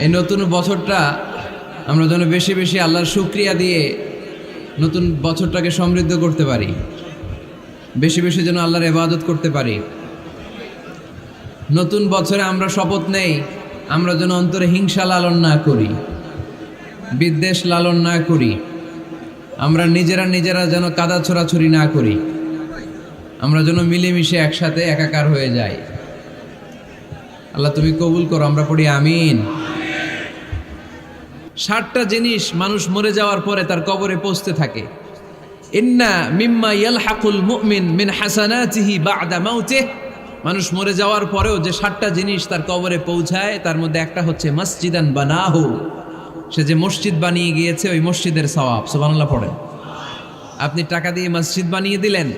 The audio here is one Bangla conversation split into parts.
এই নতুন বছরটা আমরা যেন বেশি বেশি আল্লাহর শুকরিয়া দিয়ে নতুন বছরটাকে সমৃদ্ধ করতে পারি, বেশি বেশি যেন আল্লাহর ইবাদত করতে পারি। নতুন বছরে আমরা শপথ নেই, আমরা যেন অন্তরে হিংসা লালন না করি, বিদ্বেষ লালন না করি, আমরা নিজেরা যেন কাদা ছোড়াছুরি না করি, আমরা যেন মিলেমিশে একসাথে একাকার হয়ে যাই। আল্লাহ তুমি কবুল করো, আমরা পড়ি আমিন। 60টা জিনিস মানুষ মরে যাওয়ার পরে তার কবরে পৌঁছতে থাকে। ইন্না মিম্মা ইয়ালহাকুল মুমিন মিন হাসানাতিহি বা'দা মাউতিহি, মানুষ মরে যাওয়ার পরেও যে 60টা জিনিস তার কবরে পৌঁছায় তার মধ্যে একটা হচ্ছে মসজিদান বানাহু, সে যে মসজিদ বানিয়ে গিয়েছে ওই মসজিদের সওয়াব। সুবহানাল্লাহ পড়েন। আপনি টাকা দিয়ে মসজিদ বানিয়ে দিলেন,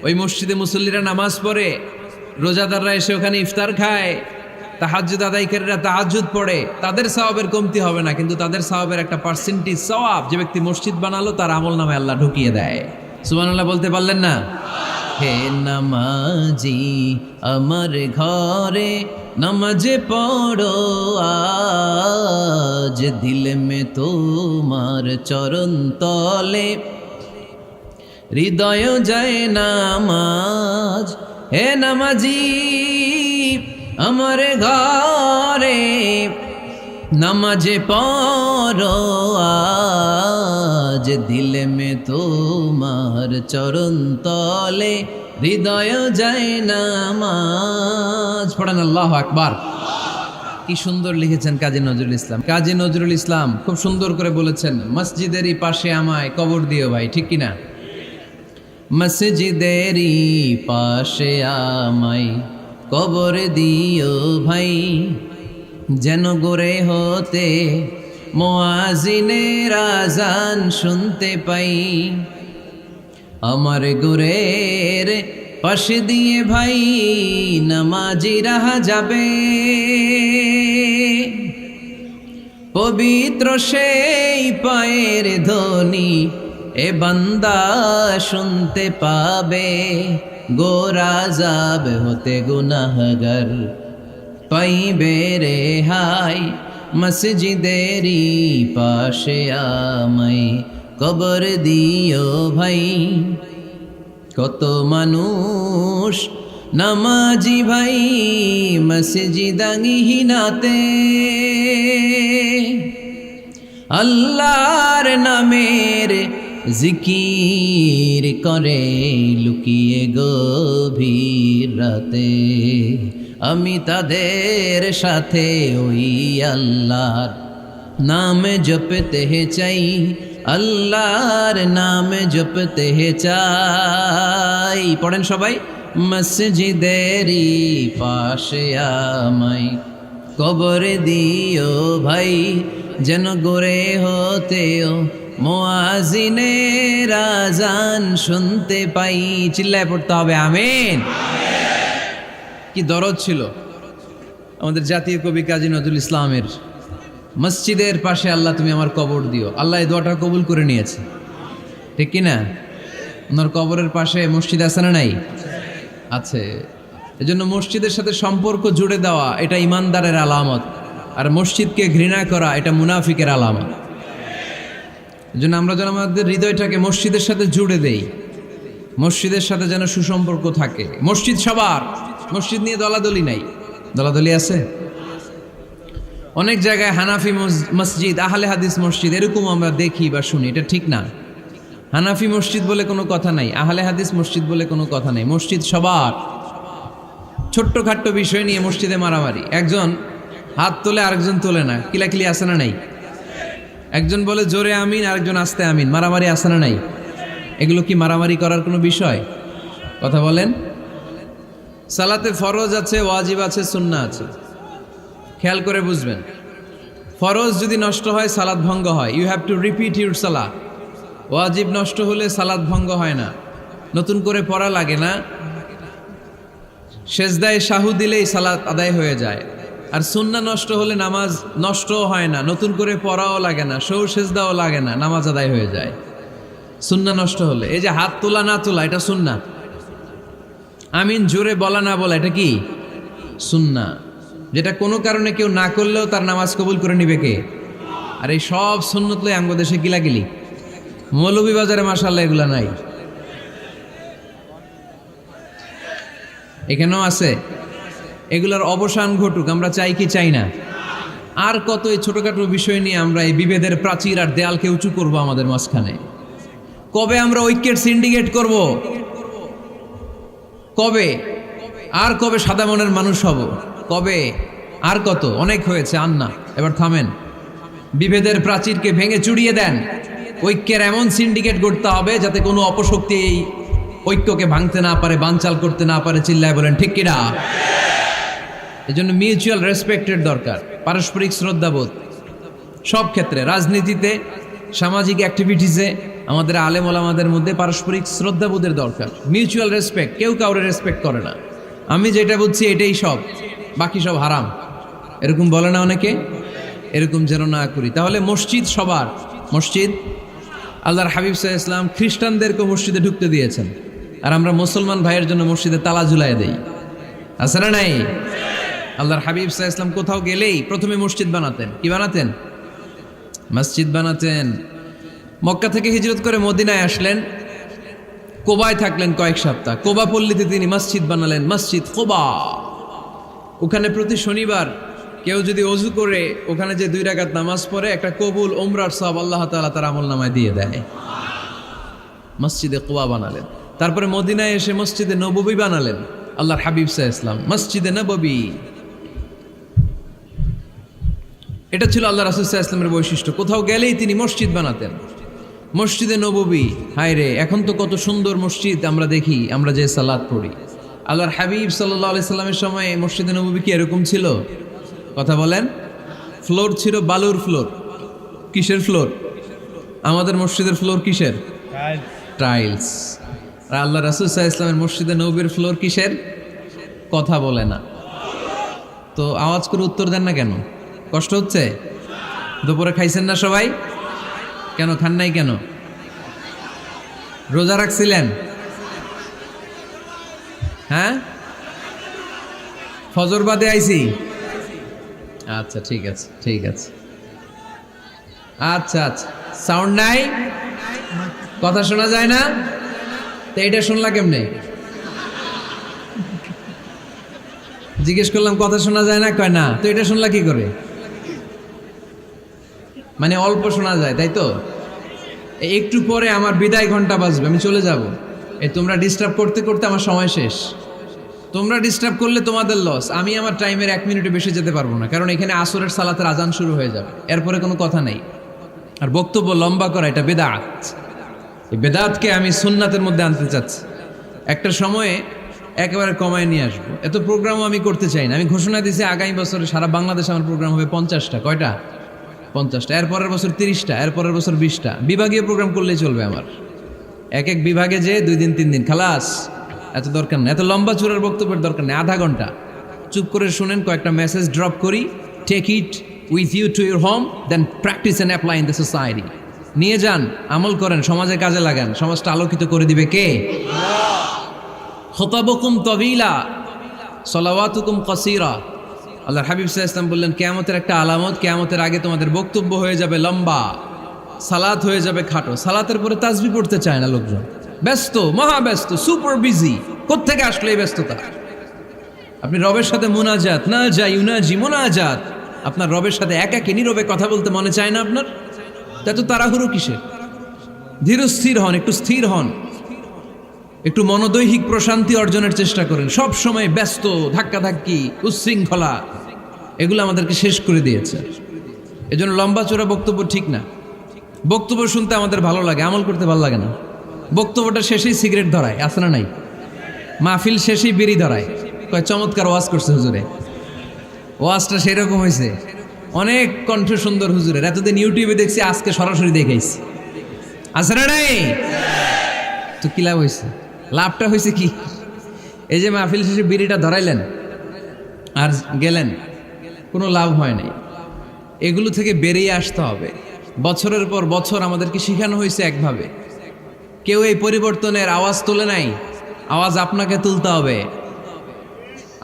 ওই মসজিদে মুসল্লিরা নামাজ পড়ে, রোজাদাররা এসে ওখানে ইফতার খায়, তাহাজ্জুদ আদায়কারীরা তাহাজ্জুদ পড়ে, তাদের সওয়াবের কমতি হবে না, কিন্তু তাদের সওয়াবের একটা পার্সেন্টেজ সওয়াব যে ব্যক্তি মসজিদ বানালো তার আমল নামে আল্লাহ ঢুকিয়ে দেয়। সুবহানাল্লাহ বলতে পারলেন না? হে নামাজি আমার ঘরে নামাজ পড়ো আজ, দিল মে তোমার চরণ তলে হৃদয় যায় নামাজ। হে নামাজি আমার ঘরে নামাজ পড়ো আজ, দিল মে তোমার চরণ তলে হৃদয় যায় নামাজ। পড়েন আল্লাহু আকবার। কি সুন্দর লিখেছেন কাজী নজরুল ইসলাম। কাজী নজরুল ইসলাম খুব সুন্দর করে বলেছেন, মসজিদেরই পাশে আমায় কবর দিও ভাই, ঠিক কিনা? মসজিদেরই পাশে আমায় কবর দিও ভাই, যেন গোরে হতে মুয়াজ্জিনের আযান শুনতে পাই। আমার গোরের পাশে দিয়ে ভাই নামাজিরা যাবে, পবিত্র সেই পায়ের ধ্বনি এ বান্দা শুনতে পাবে। গোরা যাব হতে গুনাহগার পাইবে রেহাই, মসজিদেরই পাশে আমায় কবর দিও ভাই। কত মানুষ নামাজি ভাই মসজিদাঙ্গিহীনাতে, আল্লাহর নামের জিকির করে লুকিয়ে গভীর রাতে। আমি তাদের সাথে ওই আল্লাহর নাম জপতে চাই, আল্লাহর নাম জপতে চাই। পড়েন সবাই, মসজিদেরই পাশে আমায় কবর দিও ভাই, যেন গোরে হতেও মুয়াজ্জিনের আযান শুনতে পাই। চিল্লায় পড়তে হবে আমিন। কি দরদ ছিল আমাদের জাতীয় কবি কাজী নজরুল ইসলামের, মসজিদের পাশে আল্লাহ তুমি আমার কবর দিও। আল্লাহ এই দোয়াটা কবুল করে নিয়েছে, ঠিক কিনা? ওনার কবরের পাশে মসজিদ আছে না নাই? আছে। এজন্য মসজিদের সাথে সম্পর্ক জুড়ে দেওয়া এটা ইমানদারের আলামত, আর মসজিদকে ঘৃণা করা এটা মুনাফিকের আলামত। এজন্য আমরা যেন আমাদের হৃদয়টাকে মসজিদের সাথে জুড়ে দেই, মসজিদের সাথে যেন সুসম্পর্ক থাকে। মসজিদ সবার, মসজিদ নিয়ে দলাদলি নাই। দলাদলি আছে অনেক জায়গায়, হানাফি মসজিদ, আহলে হাদিস মসজিদ এরকম আমরা দেখি বা শুনি, এটা ঠিক না। হানাফি মসজিদ বলে কোনো কথা নাই, আহলে হাদিস মসজিদ বলে কোনো কথা নাই। মসজিদ সবার। ছোট্টখাট্ট বিষয় নিয়ে মসজিদে মারামারি, একজন হাত তোলে আরেকজন তোলে না, কিলাকিলি আছে না নাই? একজন বলে জোরে আমিন, আরেকজন আস্তে আমিন, মারামারি আছে না নাই? এগুলো কি মারামারি করার কোনো বিষয়? কথা বলেন। সালাতে ফরজ আছে, ওয়াজিব আছে, সুন্নাহ আছে। খেয়াল করে বুঝবেন, ফরজ যদি নষ্ট হয় সালাত ভঙ্গ হয়, you have to repeat your সালাহ। ওয়াজিব নষ্ট হলে সালাত ভঙ্গ হয় না, নতুন করে পড়া লাগে না, সেজদায় শাহু দিলেই সালাত আদায় হয়ে যায়। আর সুন্নাহ নষ্ট হলে নামাজ নষ্টও হয় না, নতুন করে পড়াও লাগে না, সৌ সেজদাও লাগে না, নামাজ আদায় হয়ে যায় সুন্নাহ নষ্ট হলে। এই যে হাত তোলা না তোলা এটা সুন্নাহ, আমিন জোরে বলা না বলা এটা কি সুন্নাহ। যেটা কোনো কারণে কেউ না করলেও তার নামাজ কবুল করে নিবে কে? আর এই সব সুন্নত লই আমগো দেশে গিলাগিলি। মৌলভীবাজারে মাশাআল্লাহ এগুলা নাই, এখানেও আছে। এগুলার অবসান ঘটুক, আমরা চাই কি চাই না? আর কত এই ছোটখাটো বিষয় নিয়ে আমরা এই বিভেদের প্রাচীর আর দেয়ালকে উঁচু করব আমাদের মাঝখানে? কবে আমরা ঐক্যের সিন্ডিকেট করব? কবে? আর কবে সাদা মনের মানুষ হব? কবে? আর কত? অনেক হয়েছে, আর না, এবার থামেন। বিভেদের প্রাচীরকে ভেঙে চুড়িয়ে দেন। ঐক্যের এমন সিন্ডিকেট গড়তে হবে যাতে কোনো অপশক্তি এই ঐক্যকে ভাঙতে না পারে, বানচাল করতে না পারে। চিল্লায় বলেন ঠিক কিনা? এজন্য মিউচুয়াল রেসপেক্টের দরকার, পারস্পরিক শ্রদ্ধাবোধ সব ক্ষেত্রে, রাজনীতিতে, সামাজিক অ্যাক্টিভিটিসে আমাদের আলেম ওলামাদের মধ্যে পারস্পরিক শ্রদ্ধাবোধের দরকার, মিউচুয়াল রেসপেক্ট। কেউ কাউরে রেসপেক্ট করে না, আমি যেটা বুঝছি এটাই সব, বাকি সব হারাম, এরকম বলে না অনেকে? এরকম যেন না করি। তাহলে মসজিদ সবার, মসজিদ আল্লাহর হাবিব সাল্লাল্লাহু আলাইহি ওয়াসাল্লাম খ্রিস্টানদেরকে মসজিদে ঢুকতে দিয়েছেন, আর আমরা মুসলমান ভাইয়ের জন্য মসজিদে তালা ঝুলাই দেই, আছে না নাই? আল্লাহর হাবিব সাল্লাল্লাহু আলাইহি ওয়াসাল্লাম কোথাও গেলেই প্রথমে মসজিদ বানাতেন। কি বানাতেন? মসজিদ বানাতেন। মক্কা থেকে হিজরত করে মদিনায় আসলেন, কোবায় থাকলেন কয়েক সপ্তাহ। কোবা পল্লীতে তিনি মসজিদ বানালেন, মসজিদ কোবা। ওখানে প্রতি শনিবার কেউ যদি অজু করে ওখানে যে 2 রাকাত নামাজ পড়ে, একটা কবুল ওমরার সওয়াব আল্লাহ তাআলা তার আমলনামায় দিয়ে দেয়। মসজিদে কোবা বানালেন। তারপরে মদিনায় এসে মসজিদে নববী বানালেন আল্লাহর হাবিব সাল্লাল্লাহু আলাইহি ওয়াসাল্লাম, মসজিদে নববী। এটা ছিল আল্লাহ রাসূল সাল্লাল্লাহু আলাইহি ওয়াসাল্লামের বৈশিষ্ট্য। কোথাও গেলেই তিনি মসজিদ বানাতেন, মসজিদে নববী। হায় রে, এখন তো কত সুন্দর মসজিদ আমরা দেখি, আমরা যে সালাত পড়ি। আল্লাহর হাবিব সাল্লাল্লাহু আলাইহি সাল্লামের সময় মসজিদে নববী কি এরকম ছিল? কথা বলেন। ফ্লোর ছিল বালুর ফ্লোর। কিসের ফ্লোর? আমাদের মসজিদের ফ্লোর কিসের? টাইলস। আর আল্লাহ রাসূল সাল্লাল্লাহু আলাইহি ওয়াসাল্লামের মসজিদে নববীর ফ্লোর কিসের? কথা বলে না তো, আওয়াজ করে উত্তর দেন না কেন? কষ্ট হচ্ছে? দুপুরে খাইছেন না সবাই? কেন খান নাই কেন? রোজা রাখছিলেন? হ্যাঁ, ফজর বাদে আইছি। আচ্ছা ঠিক আছে, ঠিক আছে। আচ্ছা আচ্ছা, সাউন্ড নাই, কথা শোনা যায় না? তো এটা শুনলা কেমনে? জিজ্ঞেস করলাম কথা শোনা যায় না, কয় না। তো এটা শুনলা কি করে? মানে অল্প শোনা যায়, তাই তো? একটু পরে আমার বিদায় ঘন্টা বাজবে, আমি চলে যাব। এই তোমরা ডিস্টার্ব করতে করতে আমার সময় শেষ। তোমরা ডিস্টার্ব করলে তোমাদের লস। আমি আমার টাইমের 1 মিনিটে বেশি যেতে পারবো না, কারণ এখানে আসরের সালাতের আজান শুরু হয়ে যাবে, এরপরে কোনো কথা নেই। আর বক্তব্য লম্বা করা এটা বেদাত। এই বেদাতকে আমি সুন্নাতের মধ্যে আনতে চাচ্ছি। একটা সময়ে একেবারে কমায় নিয়ে আসবো। এত প্রোগ্রামও আমি করতে চাই না। আমি ঘোষণা দিয়েছি আগামী বছরে সারা বাংলাদেশে আমার প্রোগ্রাম হবে 50টা। কয়টা? 50টা। এরপরের বছর 30টা, এরপরের বছর 20টা। বিভাগীয় প্রোগ্রাম করলেই চলবে আমার। এক এক বিভাগে যে 2 দিন 3 দিন খালাস। এত দরকার নেই, এত লম্বা চূড়ার বক্তব্যের দরকার নেই। আধা ঘন্টা চুপ করে শুনেন, কয়েকটা মেসেজ ড্রপ করি, take it with you to your home, then practice and apply in the society. নিয়ে যান, আমল করেন, সমাজে কাজে লাগান। সমাজটা আলোকিত করে দিবে কে? খুতাবুকুম তাবিলা সালাওয়াতুকুম কাসীরা। আল্লাহর হাবিব সাল্লাল্লাহু আলাইহি ওয়াসাল্লাম বললেন, কিয়ামতের একটা আলামত, কিয়ামতের আগে তোমাদের বক্তব্য হয়ে যাবে লম্বা, সালাত হয়ে যাবে খাটো। সালাতের পরে তাসবিহ পড়তে চায় না লোকজন, ব্যস্ত, মহাব্যস্ত, সুপার বিজি। কোত্থেকে আসলে এই ব্যস্ততা? আপনি রবের সাথে মুনাজাত, না যাই ইউনাজি মুনাজাত, আপনার রবের সাথে একাকী নীরবে কথা বলতে মনে চায় না আপনার? এত তাড়াহুড়ো কিসের? ধীর স্থির হন, একটু স্থির হন, একটু মনোদৈহিক প্রশান্তি অর্জনের চেষ্টা করেন। সব সময় ব্যস্ত, ধাক্কাধাক্কি, উচ্ছৃঙ্খলা, এগুলো আমাদেরকে শেষ করে দিয়েছে। এজন্য লম্বা চোরা বক্তব্য ঠিক না। বক্তব্য শুনতে আমাদের ভালো লাগে, আমল করতে ভালো লাগে না। বক্তব্যটা শেষেই সিগারেট ধরায়, আছে না নাই? মাহফিল শেষেই বিড়ি ধরায়, কয় চমৎকার ওয়াজ করছে হুজুরে। ওয়াজটা সেরকম হয়েছে, অনেক কণ্ঠ সুন্দর হুজুরের। এতদিন ইউটিউবে দেখছি, আজকে সরাসরি দেখাইছি, আছে না নাই? তো কি লাভ হয়েছে? লাভটা হয়েছে কি? এই যে মাহফিল শেষে বিড়িটা ধরাইলেন আর গেলেন, কোনো লাভ হয় নাই। এগুলো থেকে বেরিয়ে আসতে হবে। বছরের পর বছর আমাদেরকে শেখানো হয়েছে একভাবে, কেউ এই পরিবর্তনের আওয়াজ তোলে নাই। আওয়াজ আপনাকে তুলতে হবে।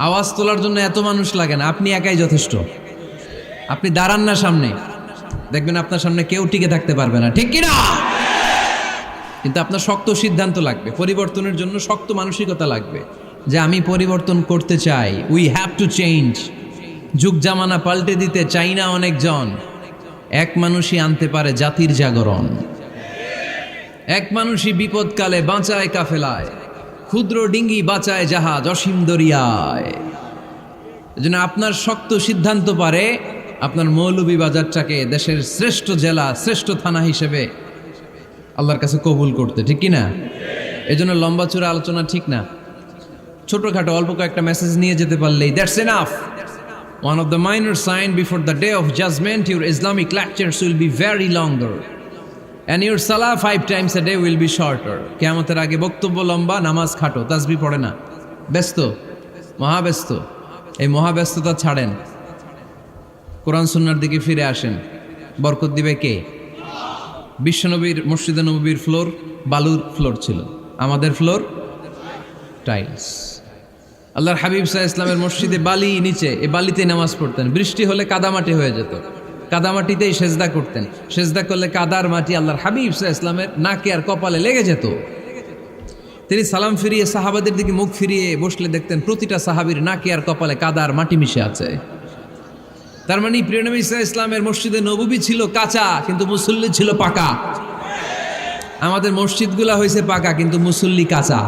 আওয়াজ তোলার জন্য এত মানুষ লাগে না, আপনি একাই যথেষ্ট। আপনি দাঁড়ান না সামনে, দেখবেন আপনার সামনে কেউ টিকে থাকতে পারবে না, ঠিক কিনা? কিন্তু আপনার শক্ত সিদ্ধান্ত লাগবে, পরিবর্তনের জন্য শক্ত মানসিকতা লাগবে যে আমি পরিবর্তন করতে চাই। We have to change. যুগ জামানা পাল্টে দিতে চাই না অনেকজন। এক মানুষই আনতে পারে জাতির জাগরণ। এক মানুষই বিপদকালে বাঁচায় কাফেলায়, ক্ষুদ্র ডিঙ্গি বাঁচায় জাহাজ অসীম দরিয়ায়। এজন্য আপনার শক্ত সিদ্ধান্ত পারে আপনার মৌলভীবাজারটাকে দেশের শ্রেষ্ঠ জেলা, শ্রেষ্ঠ থানা হিসেবে আল্লাহর কাছে কবুল করতে, ঠিক কিনা? এজন্য লম্বা চূড়া আলোচনা ঠিক না। ছোটখাটো অল্প কয়েকটা মেসেজ নিয়ে যেতে পারলেই that's enough. One of the minor sign before the day of judgment, your Islamic lectures will be very longer and your salah 5 times a day will be shorter. কিয়ামতের আগে বক্তব্য লম্বা, নামাজ খাটো, তাসবিহ পড়ে না, ব্যস্ত, মহাব্যস্ত। এই মহাব্যস্ততা ছাড়েন, কোরআন সুন্নাহর দিকে ফিরে আসেন। বরকত দিবে কে? বিশ্বনবীর মসজিদে নববীর ফ্লোর বালুর ফ্লোর ছিল, আমাদের ফ্লোর টাইলস। আল্লাহর হাবিব সাল্লাল্লাহু আলাইহি ইসলামের মসজিদে বালি নিচে, এই বালিতে নামাজ পড়তেন। বৃষ্টি হলে কাদামাটি হয়ে যেত, কাদামাটিতেই সেজদা করতেন। সেজদা করলে কাদার মাটি আল্লাহর হাবিব সাল্লাল্লাহু আলাইহি ইসলামের নাকে আর কপালে লেগে যেত। তিনি সালাম ফিরিয়ে সাহাবাদের দিকে মুখ ফিরিয়ে বসলে দেখতেন প্রতিটা সাহাবীর নাকে আর কপালে কাদার মাটি মিশে আছে। তার মানে প্রিয় নবী সাল্লাল্লাহু আলাইহি ইসলামের মসজিদে নববী ছিল কাঁচা, কিন্তু মুসল্লি ছিল পাকা। আমাদের মসজিদগুলা হয়েছে পাকা, কিন্তু মুসল্লি কাঁচা,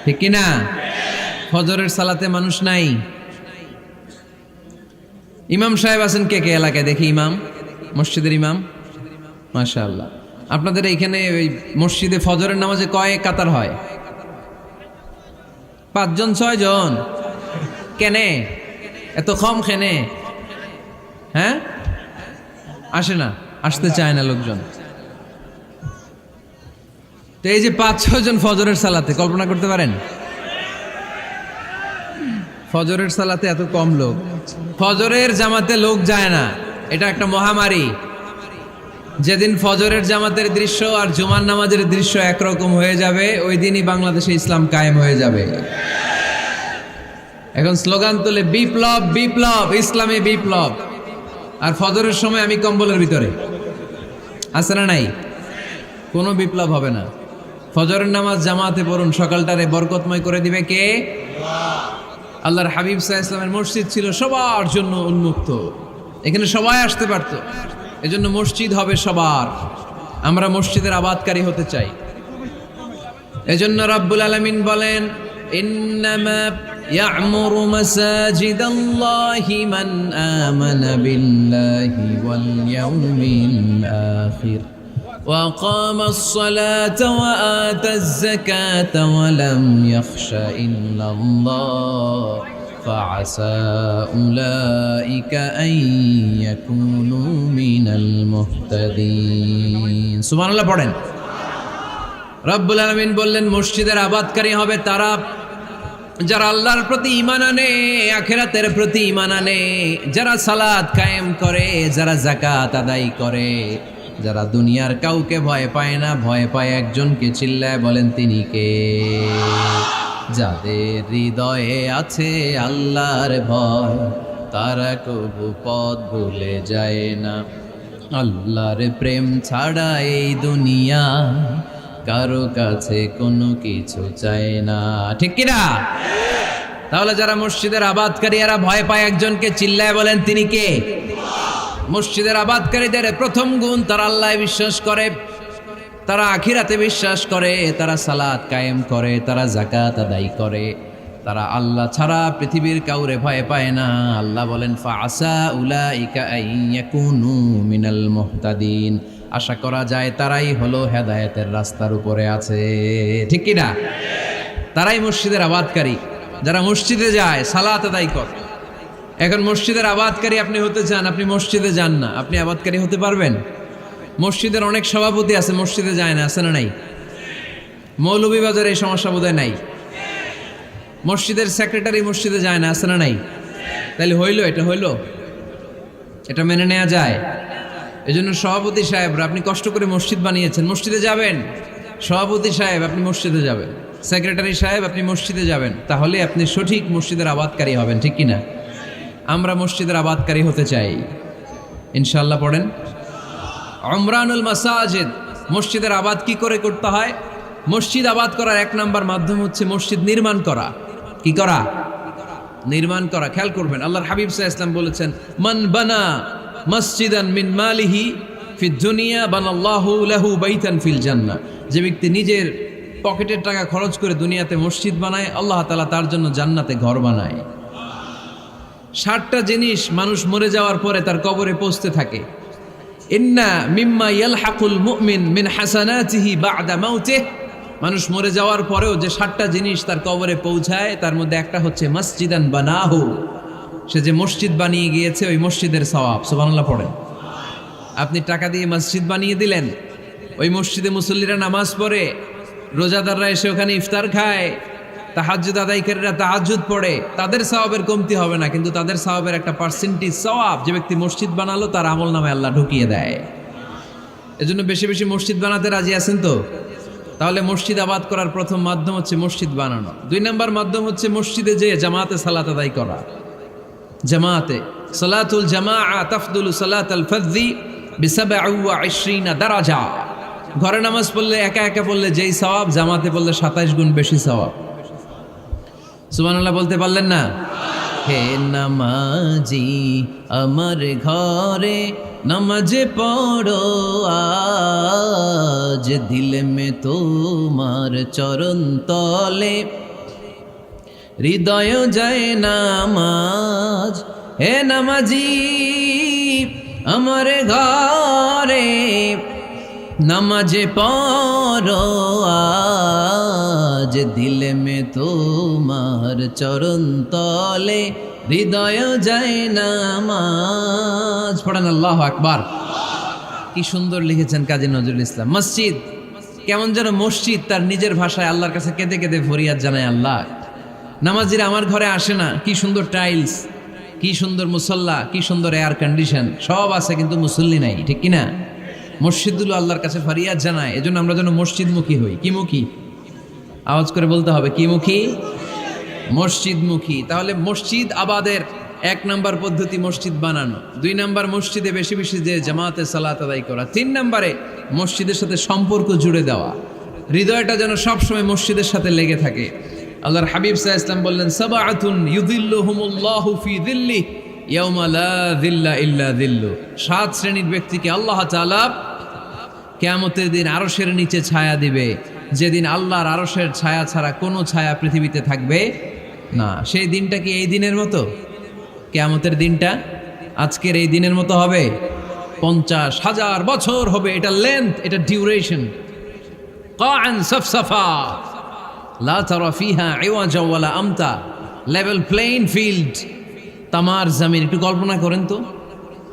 ঠিক কিনা? ফজরের সালাতে মানুষ নাই। ইমাম সাহেব আছেন কে কে এলাকায়? দেখি ইমাম, মসজিদের ইমাম, মাশাআল্লাহ। আপনাদের এইখানে ওই মসজিদে ফজরের নামাজে কয় কাতার হয়? 5 জন 6 জন? কেনে এত কম? কেনে? হ্যাঁ, আসে না, আসতে চায় না লোকজন। তো এই যে 5-6 জন ফজরের সালাতে, কল্পনা করতে পারেন ফজরের সালাতে এত কম লোক। ফজরের জামাতে লোক যায় না, এটা একটা মহামারী। যেদিন ফজরের জামাতের দৃশ্য আর জুমার নামাজের দৃশ্য একরকম হয়ে যাবে, ওই দিনই বাংলাদেশে ইসলাম কায়েম হয়ে যাবে। এখন স্লোগান তোলে বিপ্লব বিপ্লব, ইসলামী বিপ্লব। আর ফজরের সময় আমি কম্বলের ভিতরে, আছে না নাই? কোনো বিপ্লব হবে না। ফজরের নামাজ জামাতে পড়ুন, সকালটারে বরকতময় করে দিবে কে? আল্লাহর হাবিব সাল্লাল্লাহু আলাইহি ওয়াসাল্লামের মসজিদ ছিল সবার জন্য উন্মুক্ত, এখানে সবাই আসতে পারত। এজন্য মসজিদ হবে সবার। আমরা মসজিদের আবাদকারী হতে চাই। এজন্য রাব্বুল আলামিন বলেন, ইন্নামা ইয়া'মুরু মাসাজিদাল্লাহি মান আমানা বিল্লাহি ওয়াল ইয়াউমিল আখির وأقام الصلاة وآتى الزكاة ولم يخش إلا الله فعسى أولئك أن يكونوا من المهتدين سبحان الله পড়েন। রব্বুল আলামিন বললেন মসজিদের আবাদকারী হবে তারা যারা আল্লাহর প্রতি ঈমান আনে, আখিরাতের প্রতি ঈমান আনে, যারা সালাত কায়েম করে, যারা যাকাত আদায় করে, যারা দুনিয়ার কাউকে ভয় পায় না, ভয় পায় একজনকে। চিল্লায় বলেন তিনি কে? যাদের হৃদয়ে আছে আল্লাহর ভয়, তারা কবু পথ ভুলে যায় না। আল্লাহর প্রেম ছাড়া এই দুনিয়া কারো কাছে কোনো কিছু চায় না, ঠিক কিনা? তাহলে যারা মসজিদের আবাদকারী এরা ভয় পায় একজনকে, চিল্লায় বলেন তিনি কে? মসজিদের আবাদকারীদের প্রথম গুণ, তারা আল্লাহয় বিশ্বাস করে, তারা আখিরাতে বিশ্বাস করে, তারা সালাত কায়েম করে, তারা যাকাত আদায় করে, তারা আল্লাহ ছাড়া পৃথিবীর কাউরে ভয় পায় না। আল্লাহ বলেন ফাআসা উলাইকা আইয়াকুনু মিনাল মুহতাদিন, আশা করা যায় তারাই হলো হেদায়েতের রাস্তার উপরে আছে, ঠিক কি না? তারাই মসজিদের আবাদকারী, যারা মসজিদে যায়, সালাত আদায় করে। এখন মসজিদের আবাদকারী আপনি হতে চান, আপনি মসজিদে যান না, আপনি আবাদকারী হতে পারবেন? মসজিদের অনেক সভাপতি আছে মসজিদে যায় না, আছে না নাই? মৌলভীবাজারে এই সমস্যা বোধহয় নাই। মসজিদের সেক্রেটারি মসজিদে যায় না, আছে না নাই? তাহলে হইলো, এটা হইলো, এটা মেনে নেওয়া যায়? এজন্য সভাপতি সাহেবরা, আপনি কষ্ট করে মসজিদ বানিয়েছেন, মসজিদে যাবেন। সভাপতি সাহেব আপনি মসজিদে যাবেন, সেক্রেটারি সাহেব আপনি মসজিদে যাবেন, তাহলে আপনি সঠিক মসজিদের আবাদকারী হবেন, ঠিক কিনা? আমরা মসজিদের আবাদকারী হতে চাই, ইনশাআল্লাহ পড়েন। উমরানুল মাসাজিদ, মসজিদের আবাদ কি করে করতে হয়? মসজিদ আবাদ করার এক নাম্বার মাধ্যম হচ্ছে মসজিদ নির্মাণ করা। কি করা? নির্মাণ করা। খেয়াল করবেন, আল্লাহর হাবিব সাল্লাল্লাহু আলাইহি ওয়াসাল্লাম বলেছেন, মান বানা মসজিদান মিন মালিহি ফিদ দুনিয়া বানাল্লাহু লাহু বাইতান ফিল জান্নাহ। যে ব্যক্তি নিজের পকেটের টাকা খরচ করে দুনিয়াতে মসজিদ বানায়, আল্লাহ তাআলা তার জন্য জান্নাতে ঘর বানায়। 60টা জিনিস মানুষ মরে যাওয়ার পরে তার কবরে পৌঁছতে থাকে। ইন্না মিম্মা ইয়ালহাকুল মুমিন মিন হাসানাতিহি বা'দা মাউতিহি, মানুষ মরে যাওয়ার পরেও যে 60টা জিনিস তার কবরে পৌঁছায়, তার মধ্যে একটা হচ্ছে মসজিদান বানাহু, সে যে মসজিদ বানিয়ে গিয়েছে ওই মসজিদের সওয়াব। সুবহানাল্লাহ পড়েন। আপনি টাকা দিয়ে মসজিদ বানিয়ে দিলেন, ওই মসজিদে মুসল্লিরা নামাজ পড়ে, রোজাদাররা এসে ওখানে ইফতার খায়, তাহাজ্জুদ আদায়কারীরা তাহাজ্জুদ পড়ে, তাদের সওয়াবের কমতি হবে না, কিন্তু তাদের সওয়াবের একটা পার্সেন্টেজ সওয়াব যে ব্যক্তি মসজিদ বানালো তার আমল নামে আল্লাহ ঢুকিয়ে দেয়। এজন্য বেশি বেশি মসজিদ বানাতে রাজি আছেন তো? তাহলে মসজিদ আবাদ করার প্রথম মাধ্যম হচ্ছে মসজিদ বানানো। 2 নাম্বার মাধ্যম হচ্ছে মসজিদে যেয়ে জামাতে সালাত আদায় করা। জামাতে সালাতুল জামাআ তাফদুলু সালাতাল ফাযযি বি27 দারাজা। ঘরে নামাজ পড়লে একা একা পড়লে যেই সওয়াব, জামাতে পড়লে 27 গুণ বেশি সওয়াব। সুবহানাল্লাহ বলতে পারলেন না? হে নামাজি আমার ঘরে নামাজ পড়ো আজ, দিলে মে তোমার চরণ তলে হৃদয় যায় নামাজ। হে নামাজি আমার ঘরে নামাজে পড়ো আজ, দিলে মে তোমার চরণ তলে হৃদয় যায় নামাজ। পড়েন আল্লাহু আকবার। কি সুন্দর লিখেছেন কাজী নজরুল ইসলাম। মসজিদ কেমন যেন মসজিদ তার নিজের ভাষায় আল্লাহর কাছে কেঁদে কেঁদে ফরিয়াদ জানায়, আল্লাহ নামাজিরা আমার ঘরে আসে না, কি সুন্দর টাইলস, কি সুন্দর মুসল্লা, কি সুন্দর এয়ার কন্ডিশন, সব আছে কিন্তু মুসল্লি নাই, ঠিক কিনা? মসজিদগুলো আল্লাহর কাছে ফরিয়াদ জানায়। এজন্য আমরা যেন মসজিদমুখী হই। কি মুখী? আওয়াজ করে বলতে হবে, কি মুখী? মসজিদমুখী। তাহলে মসজিদ আবাদের 1 নাম্বার পদ্ধতি মসজিদ বানানো। 2 নাম্বার মসজিদে বেশি বেশি যে জামাতে সালাত আদায় করা। 3 নাম্বারে মসজিদের সাথে সম্পর্ক জুড়ে দেওয়া, হৃদয়টা যেন সবসময় মসজিদের সাথে লেগে থাকে। আল্লাহর হাবিব সাল্লাল্লাহু আলাইহি ওয়াসাল্লাম বললেন, সাবআতুন ইউযিল্লুহুমুল্লাহু ফি যিল্লিহি ইয়াউমা লা যিল্লা ইল্লা যিল্লু। 7 শ্রেণীর ব্যক্তিকে আল্লাহ তাআলা কিয়ামতের দিন আরশের নিচে ছায়া দিবে, যেদিন আল্লাহর আরশের ছায়া ছাড়া কোনো ছায়া পৃথিবীতে থাকবে না। সেই দিনটা কি এই দিনের মতো? কিয়ামতের দিনটা আজকের এই দিনের মতো হবে? 50,000 বছর হবে। এটা লেন্থ, এটা ডিউরেশন। কাআন সাফসাফা লা তারা ফিহা ইওয়াজা ওয়ালা আমতা, লেভেল প্লেইং ফিল্ড, তামার জমিন। একটু কল্পনা করেন তো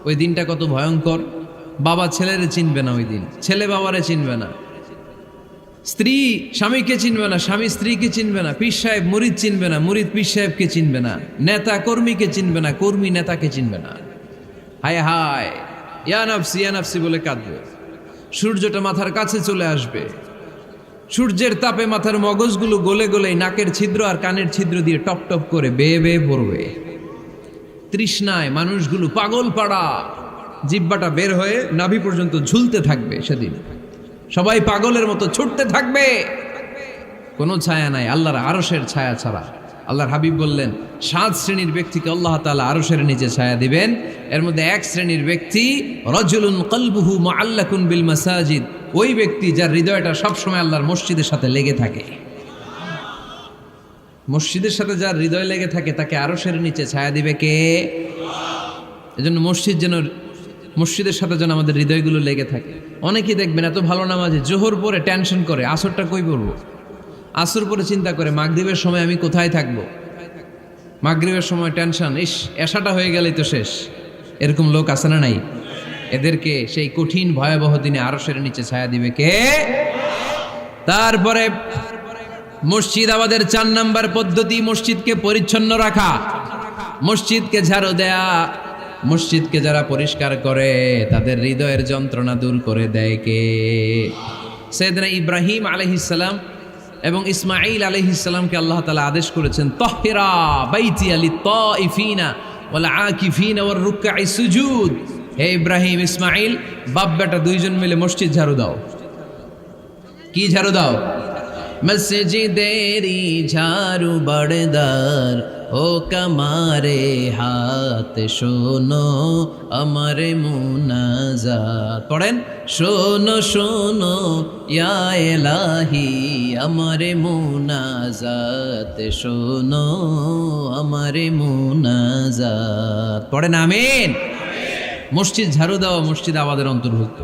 ওই দিনটা কত ভয়ঙ্কর। বাবা ছেলেরে চিনবে না ওই দিন, ছেলে বাবারে চিনবে না, স্ত্রী স্বামীকে চিনবে না, স্বামী স্ত্রীকে চিনবে না, পীর সাহেব মুরিদ চিনবে না, মুরিদ পীর সাহেবকে চিনবে না, নেতা কর্মীকে চিনবে না, কর্মী নেতাকে চিনবে না। হায় হায়, ইয়া নাফসি ইয়া নাফসি বলে কাঁদবে। সূর্যটা মাথার কাছে চলে আসবে, সূর্যের তাপে মাথার মগজগুলো গলে গলে নাকের ছিদ্র আর কানের ছিদ্র দিয়ে টপ টপ করে বেয়ে বেয়ে পড়বে। তৃষ্ণায় মানুষগুলো পাগল পাড়া, জিহ্বাটা বের হয়ে নাভি পর্যন্ত ঝুলতে থাকবে। সেদিন সবাই পাগলের মতো ছুটতে থাকবে, কোনো ছায়া নাই আল্লাহর আরশের ছায়া ছাড়া। আল্লাহর হাবিব বললেন, 7 শ্রেণীর ব্যক্তিকে আল্লাহ তাআলা আরশের নিচে ছায়া দিবেন। এর মধ্যে 1 শ্রেণীর ব্যক্তি রাজুলুন কলবুহু মুআল্লাকুন বিল মাসাজিদ, ওই ব্যক্তি যার হৃদয়টা সবসময় আল্লাহর মসজিদের সাথে লেগে থাকে। মসজিদের সাথে যার হৃদয় লেগে থাকে তাকে আরশের নিচে ছায়া দিবে কে? এজন্য মসজিদের সাথে যেন আমাদের হৃদয়গুলো লেগে থাকে। অনেকেই দেখবেন এত ভালো নামাজে, জোহর পরে টেনশন করে আসরটা কই পড়বো, আসর পরে চিন্তা করে মাগরিবের সময় আমি কোথায় থাকবো, মাগরিবের সময় টেনশন, ইস এশাটা হয়ে গেলেই তো শেষ। এরকম লোক আছে না নাই? এদেরকে সেই কঠিন ভয়াবহ দিনে আরশের নিচে ছায়া দিবে কে? তারপরে মসজিদ আমাদের 4 নাম্বার পদ্ধতি, মসজিদকে পরিচ্ছন্ন রাখা, মসজিদকে ঝাড়ু দেয়া। মসজিদকে যারা পরিষ্কার করে তাদের হৃদয়ের যন্ত্রণা দূর করে দেয় কে? সাইয়েদনা ইব্রাহিম আলাইহিস সালাম এবং ইসমাঈল আলাইহিস সালামকে আল্লাহ তাআলা আদেশ করেছেন তাহহিরা বাইতিয়া লিত্তাইফিনা ওয়াল আকিফিনা ওয়ার রুকআই সুজুদ। হে ইব্রাহিম, ইসমাঈল, বাপ বেটা দুইজন মিলে মসজিদ ঝাড়ু দাও। কি ঝাড়ু দাও? মসজিদেরি ঝাড়ু বড়দার ও কামারে হাত শোনো আমার মুনাজাত। পড়েন, শোনো শোনো ইয়া ইলাহি আমার মুনাজাত, শোনো আমার মুনাজাত। পড়েন আমিন। মসজিদ ঝাড়ু দেওয়া মসজিদ আবাদের অন্তর্ভুক্ত।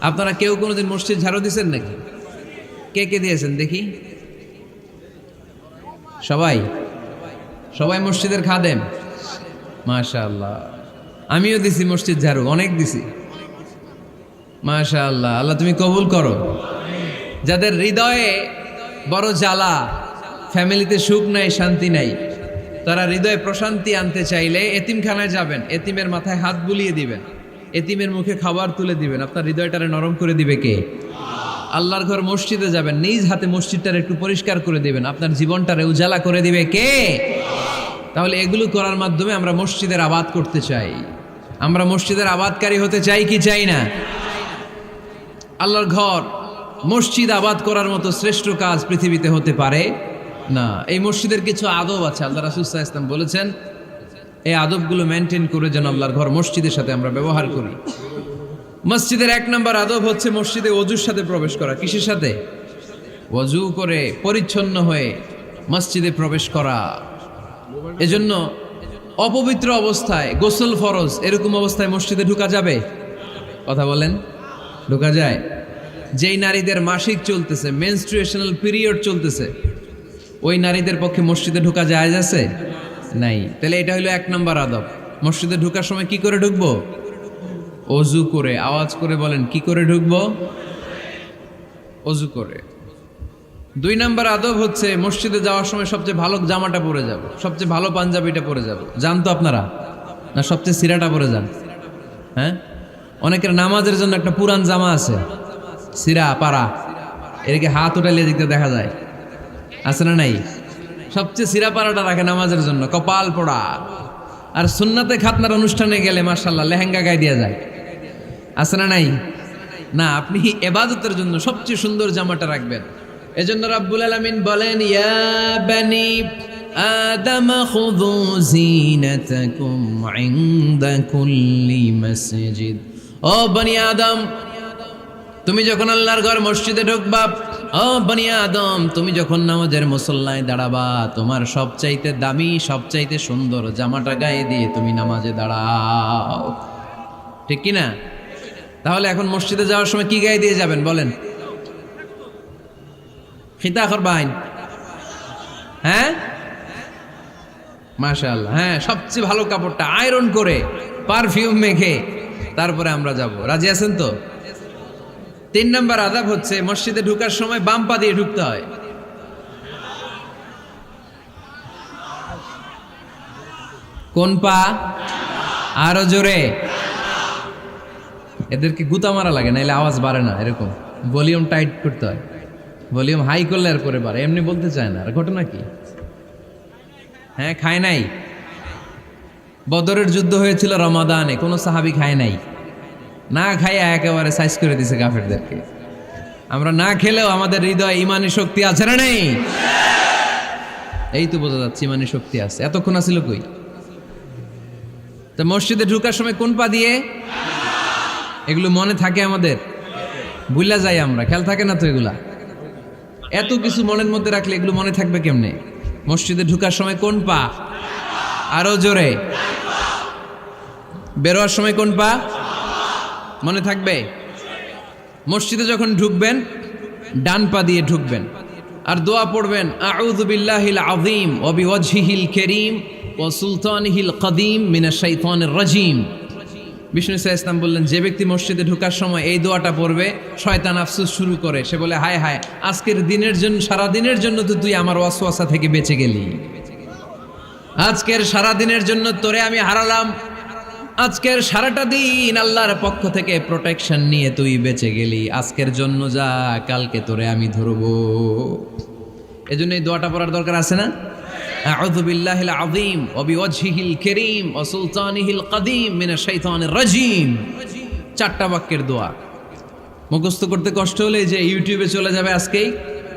আপনারা কেউ কোনোদিন মসজিদ ঝাড়ু দিয়েছেন নাকি? কে কে দিয়েছেন দেখি? সবাই? সবাই মসজিদের খাদেম? মাশাআল্লাহ। আমিও দিছি মসজিদ ঝাড়ু, অনেক দিছি। মাশাআল্লাহ, আল্লাহ তুমি কবুল করো। যাদের হৃদয়ে বড় জ্বালা, ফ্যামিলিতে সুখ নাই, শান্তি নাই, তারা হৃদয়ে প্রশান্তি আনতে চাইলে এতিমখানায় যাবেন, এতিমের মাথায় হাত বুলিয়ে দিবেন, এতিমের মুখে খাবার তুলে দিবেন। আপনার হৃদয়টারে নরম করে দিবে কে? আল্লাহর ঘর মসজিদে যাবেন, নিজ হাতে মসজিদটারে একটু পরিষ্কার করে দিবেন, আপনার জীবনটারে উজালা করে দিবে কে? তাহলে এগুলো করার মাধ্যমে আমরা মসজিদের আবাদ করতে চাই। আমরা মসজিদের আবাদকারী হতে চাই কি চাই না? আল্লাহর ঘর মসজিদ আবাদ করার মতো শ্রেষ্ঠ কাজ পৃথিবীতে হতে পারে না। এই মসজিদের কিছু আদব আছে, আল্লাহ রাসূল সাল্লাল্লাহু আলাইহি ওয়াসাল্লাম বলেছেন এই আদবগুলো মেনটেন করে যেন আল্লাহর ঘর মসজিদের সাথে আমরা ব্যবহার করি। মসজিদের 1 নম্বর আদব হচ্ছে মসজিদে ওযুর সাথে প্রবেশ করা। কিসের সাথে? ওযু করে পরিচ্ছন্ন হয়ে মসজিদে প্রবেশ করা। এজন্য অপবিত্র অবস্থায় গোসল ফরজ, এরকম অবস্থায় মসজিদে ঢোকা যাবে? কথা বলেন, ঢোকা যায়? যেই নারীদের মাসিক চলতেছে, মেনস্ট্রুয়েশনাল পিরিয়ড চলতেছে, ওই নারীদের পক্ষে মসজিদে ঢোকা জায়েজ আছে? নাই। তাহলে এটা হলো 1 নম্বর আদব। মসজিদে ঢোকার সময় কি করে ঢুকবো? ওযু করে। আওয়াজ করে বলেন, কি করে ঢুকবো? ওযু করে। 2 নম্বর আদব হচ্ছে মসজিদে যাওয়ার সময় সবচেয়ে ভালো জামাটা পরে যাব, সবচেয়ে ভালো পাঞ্জাবিটা পরে যাব। জান তো আপনারা? না সবচেয়ে সিরাটা পরে যান? হ্যাঁ, অনেকের নামাজের জন্য একটা পুরান জামা আছে, সিরা পাড়া, এদিকে হাত উঠাইলে দিকতে দেখা যায়, আছে না নাই? সবচেয়ে সিরা পাড়াটা রাখে নামাজের জন্য, কপাল পোড়া। আর সুন্নাতে খাতনার অনুষ্ঠানে গেলে মাশাআল্লাহ লেহেঙ্গা গায়ে দেওয়া যায়, আছে না নাই? না, আপনি ইবাদতের জন্য সবচেয়ে সুন্দর জামাটা রাখবেন। এজন্য রাব্বুল আলামিন বলেন, ইয়া বানি আদম খুযু জিনাতাকুম ইনদা কুল্লি মসজিদ। ও বনি আদম, তুমি যখন আল্লাহর ঘর মসজিদে ঢুকবা, ও বনি আদম, তুমি যখন নামাজের মুসল্লায় দাঁড়াবা, তোমার সবচাইতে দামি, সবচাইতে সুন্দর জামাটা গায়ে দিয়ে তুমি নামাজে দাঁড়াও। ঠিক কি না? তাহলে এখন মসজিদে যাওয়ার সময় কি গায়ে দিয়ে যাবেন বলেন? খিতা করবাইন? হ্যাঁ, মাশাআল্লাহ। হ্যাঁ, সবচেয়ে ভালো কাপড়টা আয়রন করে পারফিউম মেখে তারপরে আমরা যাব। রাজি আছেন তো? 3 নম্বর আদব হচ্ছে মসজিদে ঢোকার সময় বাম পা দিয়ে ঢুকতে হয়। কোন পা? আরো জোরে। এদেরকে গুতা মারা লাগে, নাইলে আওয়াজ বাড়ে না। এরকম ভলিউম টাইট করতে হয়, ভলিউম হাই করলে আর পরে বাড়ে। এমনি বলতে চায় না। আর ঘটনা কি? হ্যাঁ, খায় নাই। বদরের যুদ্ধ হয়েছিল রমাদানে, কোনো সাহাবী খায় নাই, না খাইয়া একেবারে সাইজ করে দিছে কাফেরদেরকে। আমরা না খেলেও আমাদের হৃদয়ে ইমানি শক্তি আছে না নেই? এই তো বোঝা যাচ্ছে ইমানি শক্তি আছে। এতক্ষণ আছিল কই? তো মসজিদে ঢোকার সময় কোন পা দিয়ে? এগুলো মনে থাকে আমাদের? ভুলা যাই আমরা, খেয়াল থাকে না তো এগুলা। এত কিছু মনের মধ্যে রাখলে এগুলো মনে থাকবে কেমনে? মসজিদে ঢোকার সময় কোন পা? আরো জোরে। বেরোয়ার সময় কোন পা? মনে থাকবে? মসজিদে যখন ঢুকবেন ডান পা দিয়ে ঢুকবেন, আর দোয়া পড়বেন, আউযু বিল্লাহিল আযীম ওয়া বিওয়াজহিল কারীম ওয়া সুলতানিহিল কদীম মিনাশ শাইতানির রাজীম। বিষ্ণু সাল্লাল্লাহু আলাইহি ওয়াসাল্লাম বললেন, যে ব্যক্তি মসজিদে ঢোকার সময় এই দোয়াটা পড়বে, শয়তান আফসোস শুরু করে। সে বলে, হায় হায়, আজকের দিনের জন্য, সারা দিনের জন্য তো তুই আমার ওয়াসওয়াসা থেকে বেঁচে গেলি। আজকের সারা দিনের জন্য তোরে আমি হারালাম, আজকের সারাটা দিন আল্লাহর পক্ষ থেকে প্রোটেকশন নিয়ে তুই বেঁচে গেলি। আজকের জন্য যা, কালকে তোরে আমি ধরবো। এজন্য এই দোয়াটা পড়ার দরকার আছে না? আউযু বিল্লাহিল আযীম ওয়া বিওয়াজহিল কারীম ওয়া সুলতানিহিল কাদীম মিনাশ শাইতানির রাজীম। 4টা বাক্যের দোয়া। মুখস্থ করতে কষ্ট হলে যে ইউটিউবে চলে যাবে আজকেই,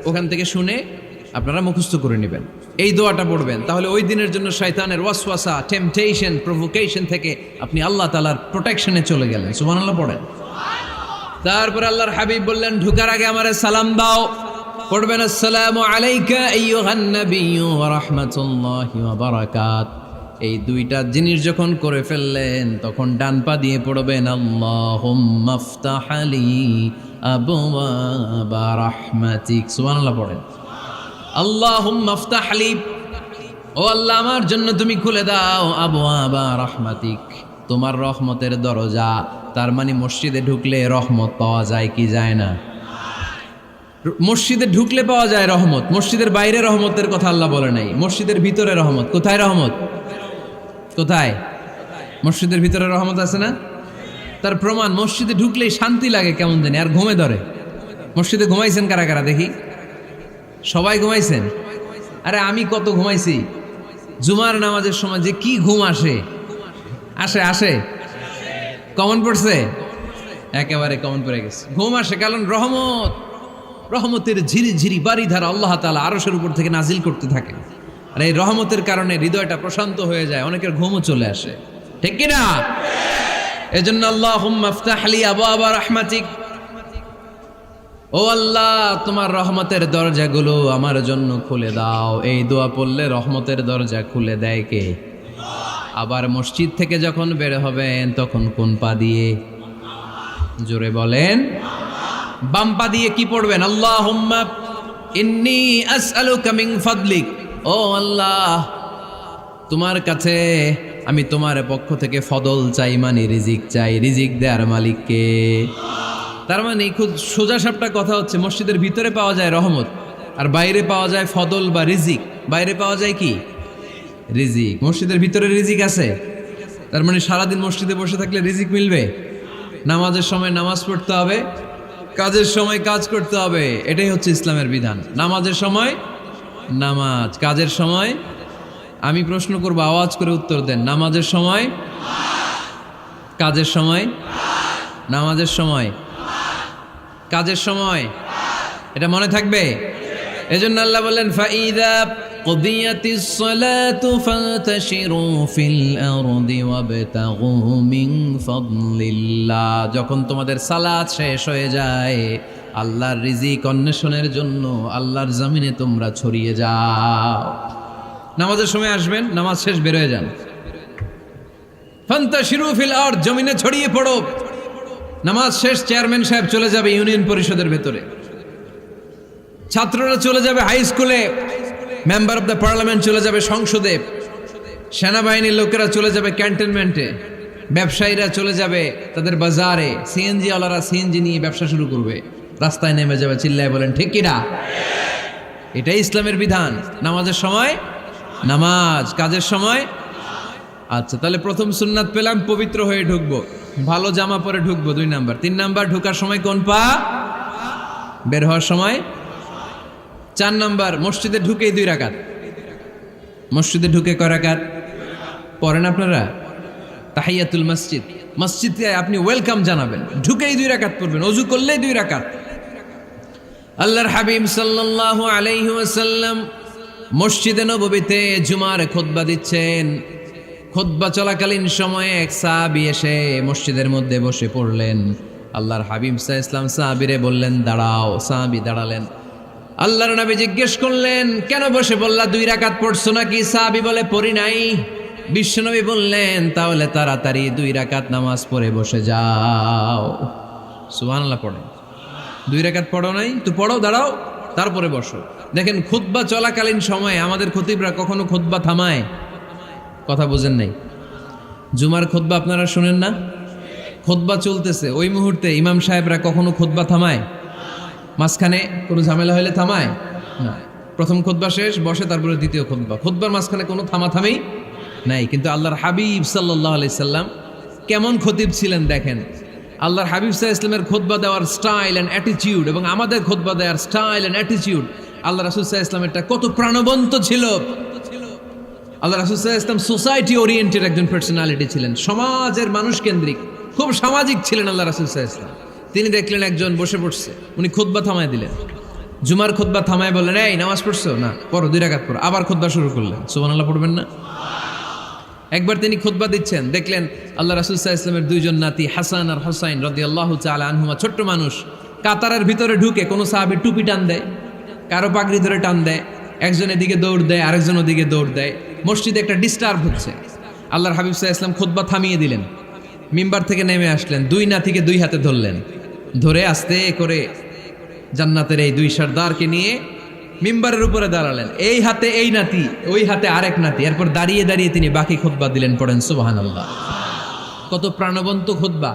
ওখান থেকে শুনে আপনারা মুখস্থ করে নেবেন, এই দোয়াটা পড়বেন। তাহলে ওই দিনের জন্য শয়তানের ওয়াসওয়াসা, টেম্পটেশন, প্রভোকেশন থেকে আপনি আল্লাহ তাআলার প্রোটেকশনে চলে গেলেন। সুবহানাল্লাহ পড়েন। তারপর আল্লাহর হাবিব বললেন, ঢুকার আগে আমারে সালাম দাও। পড়বেন, আসসালামু আলাইকা আইয়ুহান নাবিয়্যু ওয়া রাহমাতুল্লাহি ওয়া বারাকাত। এই 2টা জিনিস যখন করে ফেললেন, তখন ডান পা দিয়ে পড়বেন, আল্লাহুম্মা আফতাহ লি আবওয়াবা রাহমাতিক। সুবহানাল্লাহ পড়েন। আল্লাহুম্মা আফতাহ লি, ও আল্লাহ আমার জন্য তুমি খুলে দাও আবওয়াবা রাহমাতিক, তোমার রহমতের দরজা। তার মানে মসজিদে ঢুকলে রহমত পাওয়া যায় কি যায় না? মসজিদে ঢুকলে পাওয়া যায় রহমত। মসজিদের বাইরে রহমতের কথা আল্লাহ বলে নাই, মসজিদের ভিতরে রহমত। কোথায় রহমত? কোথায়? মসজিদের ভিতরে রহমত আছে না? তার প্রমাণ, মসজিদে ঢুকলেই শান্তি লাগে কেমন জানি, আর ঘুমে ধরে। মসজিদে ঘুমাইছেন কারা কারা দেখি? সবাই ঘুমাইছেন? আরে আমি কত ঘুমাইছি। জুমার নামাজের সময় যে কি ঘুম আসে, আসে আসে কমন পড়ছে, একেবারে কমন পড়ে গেছে। ঘুম আসে কারণ রহমত, রহমতের ঝিরি ঝিরি বাড়িধারা আল্লাহ তাআলা আরশের উপর থেকে নাজিল করতে থাকে। আর এই রহমতের কারণে হৃদয়টা প্রশান্ত হয়ে যায়, অনেকের ঘুমও চলে আসে, ঠিক কি না? এজন্য আল্লাহুম্মা আফতাহ লি আবওয়াবা রাহমাতিক, ও আল্লাহ তোমার রহমতের দরজাগুলো আমার জন্য খুলে দাও। এই দোয়া পড়লে রহমতের দরজা খুলে দেয় কে? আবার মসজিদ থেকে যখন বের হবেন তখন কোন পা দিয়ে? জোরে বলেন। বাম পা দিয়ে কি পড়বেন? আল্লাহুম্মা ইন্নী আসআলুকা মিন ফাদলিক, ও আল্লাহ তোমার কাছে আমি তোমার পক্ষ থেকে ফদল চাই, মানে রিজিক চাই। রিজিক দেওয়ার মালিক কে? তার মানে খুব সোজা সাপটা কথা হচ্ছে, মসজিদের ভিতরে পাওয়া যায় রহমত, আর বাইরে পাওয়া যায় ফদল বা রিজিক। বাইরে পাওয়া যায় কি? রিজিক। মসজিদের ভিতরে রিজিক আছে। তার মানে সারাদিন মসজিদে বসে থাকলে রিজিক মিলবে? নামাজের সময় নামাজ পড়তে হবে, কাজের সময় কাজ করতে হবে। এটাই হচ্ছে ইসলামের বিধান। নামাজের সময় নামাজ, কাজের সময়। আমি প্রশ্ন করবো, আওয়াজ করে উত্তর দেন। নামাজের সময়, কাজের সময়, নামাজের সময়, কাজের সময়। এটা মনে থাকবে। এজন্য আল্লাহ বললেন, ফাইদা কুদিয়াতিস সালাতু ফান্তাশিরু ফিল আরদি ওয়াবতাগু মিন ফাদলিল্লাহ। যখন তোমাদের সালাত শেষ হয়ে যায়, আল্লাহর রিজিক অন্বেষণের জন্য আল্লাহর জমিনে তোমরা ছড়িয়ে যাও। নামাজের সময় আসবেন, নামাজ শেষ বের হয়ে যান। ফান্তাশিরু ফিল আরদ, জমিনে ছড়িয়ে পড়ো। নামাজ শেষ, চেয়ারম্যান সাহেব চলে যাবে ইউনিয়ন পরিষদের ভেতরে, ছাত্ররা চলে যাবে হাই স্কুলে, মেম্বার অফ দ্য পার্লামেন্ট চলে যাবে সংসদে, সেনাবাহিনীর লোকেরা চলে যাবে ক্যান্টনমেন্টে, ব্যবসায়ীরা চলে যাবে তাদের বাজারে, সিএনজি ওয়ালারা সিএনজি নিয়ে ব্যবসা শুরু করবে, রাস্তায় নেমে যাবে। চিল্লায় বলেন ঠিক কিনা? এটাই ইসলামের বিধান। নামাজের সময় নামাজ, কাজের সময়। আচ্ছা, তাহলে প্রথম সুন্নাত পেলাম, পবিত্র হয়ে ঢুকবো, ভালো জামা পরে ঢুকবো। 2 নাম্বার। 3 নাম্বার, ঢুকার সময় কোন পা? বের হওয়ার সময়। 4 নাম্বার, মসজিদে ঢুকেই 2 রাকাত। মসজিদে ঢুকে কয় রাকাত পড়েন আপনারা? তাহিয়াতুল মসজিদ। মসজিদে আপনি ওয়েলকাম জানাবেন, ঢুকেই 2 রাকাত পড়বেন, ওযু করলেই 2 রাকাত। আল্লাহর হাবিব সাল্লাল্লাহু আলাইহি ওয়াসাল্লাম মসজিদে নববীতে জুমার খুতবা দিচ্ছেন। খুতবা চলাকালীন সময়ে এক সাহাবী এসে মসজিদের মধ্যে বসে পড়লেন। আল্লাহর হাবিব সাল্লাল্লাহু আলাইহি ওয়াসাল্লাম সাহাবীরে বললেন দাঁড়াও। সাহাবী দাঁড়ালেন। আল্লাহর নবী জিজ্ঞেস করলেন, কেন বসে বললা? 2 রাকাত পড়ছো নাকি? সাহাবী বলে, পড়ি নাই। বিশ্বনবী বললেন, তাহলে তাড়াতাড়ি 2 রাকাত নামাজ পড়ে বসে যাও। সুবহানাল্লাহ পড়ে। 2 রাকাত পড়ো নাই তো পড়ো, দাঁড়াও, তারপরে বসো। দেখেন, খুতবা চলাকালীন সময়ে আমাদের খতিবরা কখনো খুতবা থামায়? কথা বুঝেন নাই? জুমার খুতবা আপনারা শুনেন না? খুতবা চলতেছে, ওই মুহূর্তে ইমাম সাহেবরা কখনো খুতবা থামায়? মাঝখানে কোনো ঝামেলা হলে থামায় না। প্রথম খুতবা শেষ, বসে, তারপরে দ্বিতীয় খুতবা। খুতবার মাঝখানে কোনো থামাথামি নাই। কিন্তু আল্লাহর হাবিব সাল্লাল্লাহু আলাইহি সাল্লাম কেমন খতিব ছিলেন দেখেন। আল্লাহর হাবিব সাল্লাল্লাহু আলাইহি সাল্লামের খুতবা দেওয়ার স্টাইল অ্যান্ড অ্যাটিটিউড এবং আমাদের খুতবা দেওয়ার স্টাইল অ্যান্ড অ্যাটিটিউড আল্লাহ রাসূল সাল্লাল্লাহু আলাইহি ওয়াসাল্লামেরটা কত প্রাণবন্ত ছিল। আল্লাহ রাসূল সাল্লাল্লাহু আলাইহি ওয়াসাল্লাম সোসাইটি ওরিয়েন্টেড একজন পার্সোনালিটি ছিলেন, সমাজের মানুষ কেন্দ্রিক, খুব সামাজিক ছিলেন আল্লাহ রাসূল সাল্লাল্লাহু আলাইহি ওয়াসাল্লাম। তিনি দেখলেন একজন বসে পড়ছে, উনি খুতবা থামায় দিলেন, জুমার খুতবা থামায় বললেন, এই নামাজ পড়ছো না, পড়ো 2 রাকাত পড়ো। আবার খুতবা শুরু করলেন, সুবহানাল্লাহ পড়বেন না? একবার তিনি খুতবা দিচ্ছেন, দেখলেন আল্লাহ রাসূল সাল্লাল্লাহু আলাইহি ওয়াসাল্লামের 2 জন নাতি হাসান আর হুসাইন রাদিয়াল্লাহু তাআলা আনহুমা, ছোট্ট মানুষ, কাতারের ভিতরে ঢুকে কোন সাহাবী টুপি টান দেয়, কারো পাগড়ি ধরে টান দেয়, একজন এদিকে দৌড় দেয়, আরেকজন ওদিকে দৌড় দেয়, মসজিদে একটা ডিস্টার্ব হচ্ছে। আল্লাহর হাবিব সাল্লাল্লাহু আলাইহি ওয়াসাল্লাম খুতবা থামিয়ে দিলেন, মিম্বার থেকে নেমে আসলেন, 2 নাতিকে 2 হাতে ধরলেন, ধরে আস্তে করে জান্নাতের এই 2 সর্দারকে নিয়ে মিম্বারের উপরে দাঁড়ালেন, এই হাতে এই নাতি, ওই হাতে আরেক নাতি। এরপর দাঁড়িয়ে দাঁড়িয়ে তিনি বাকি খুতবা দিলেন, পড়েন সুবহানাল্লাহ। কত প্রাণবন্ত খুতবা!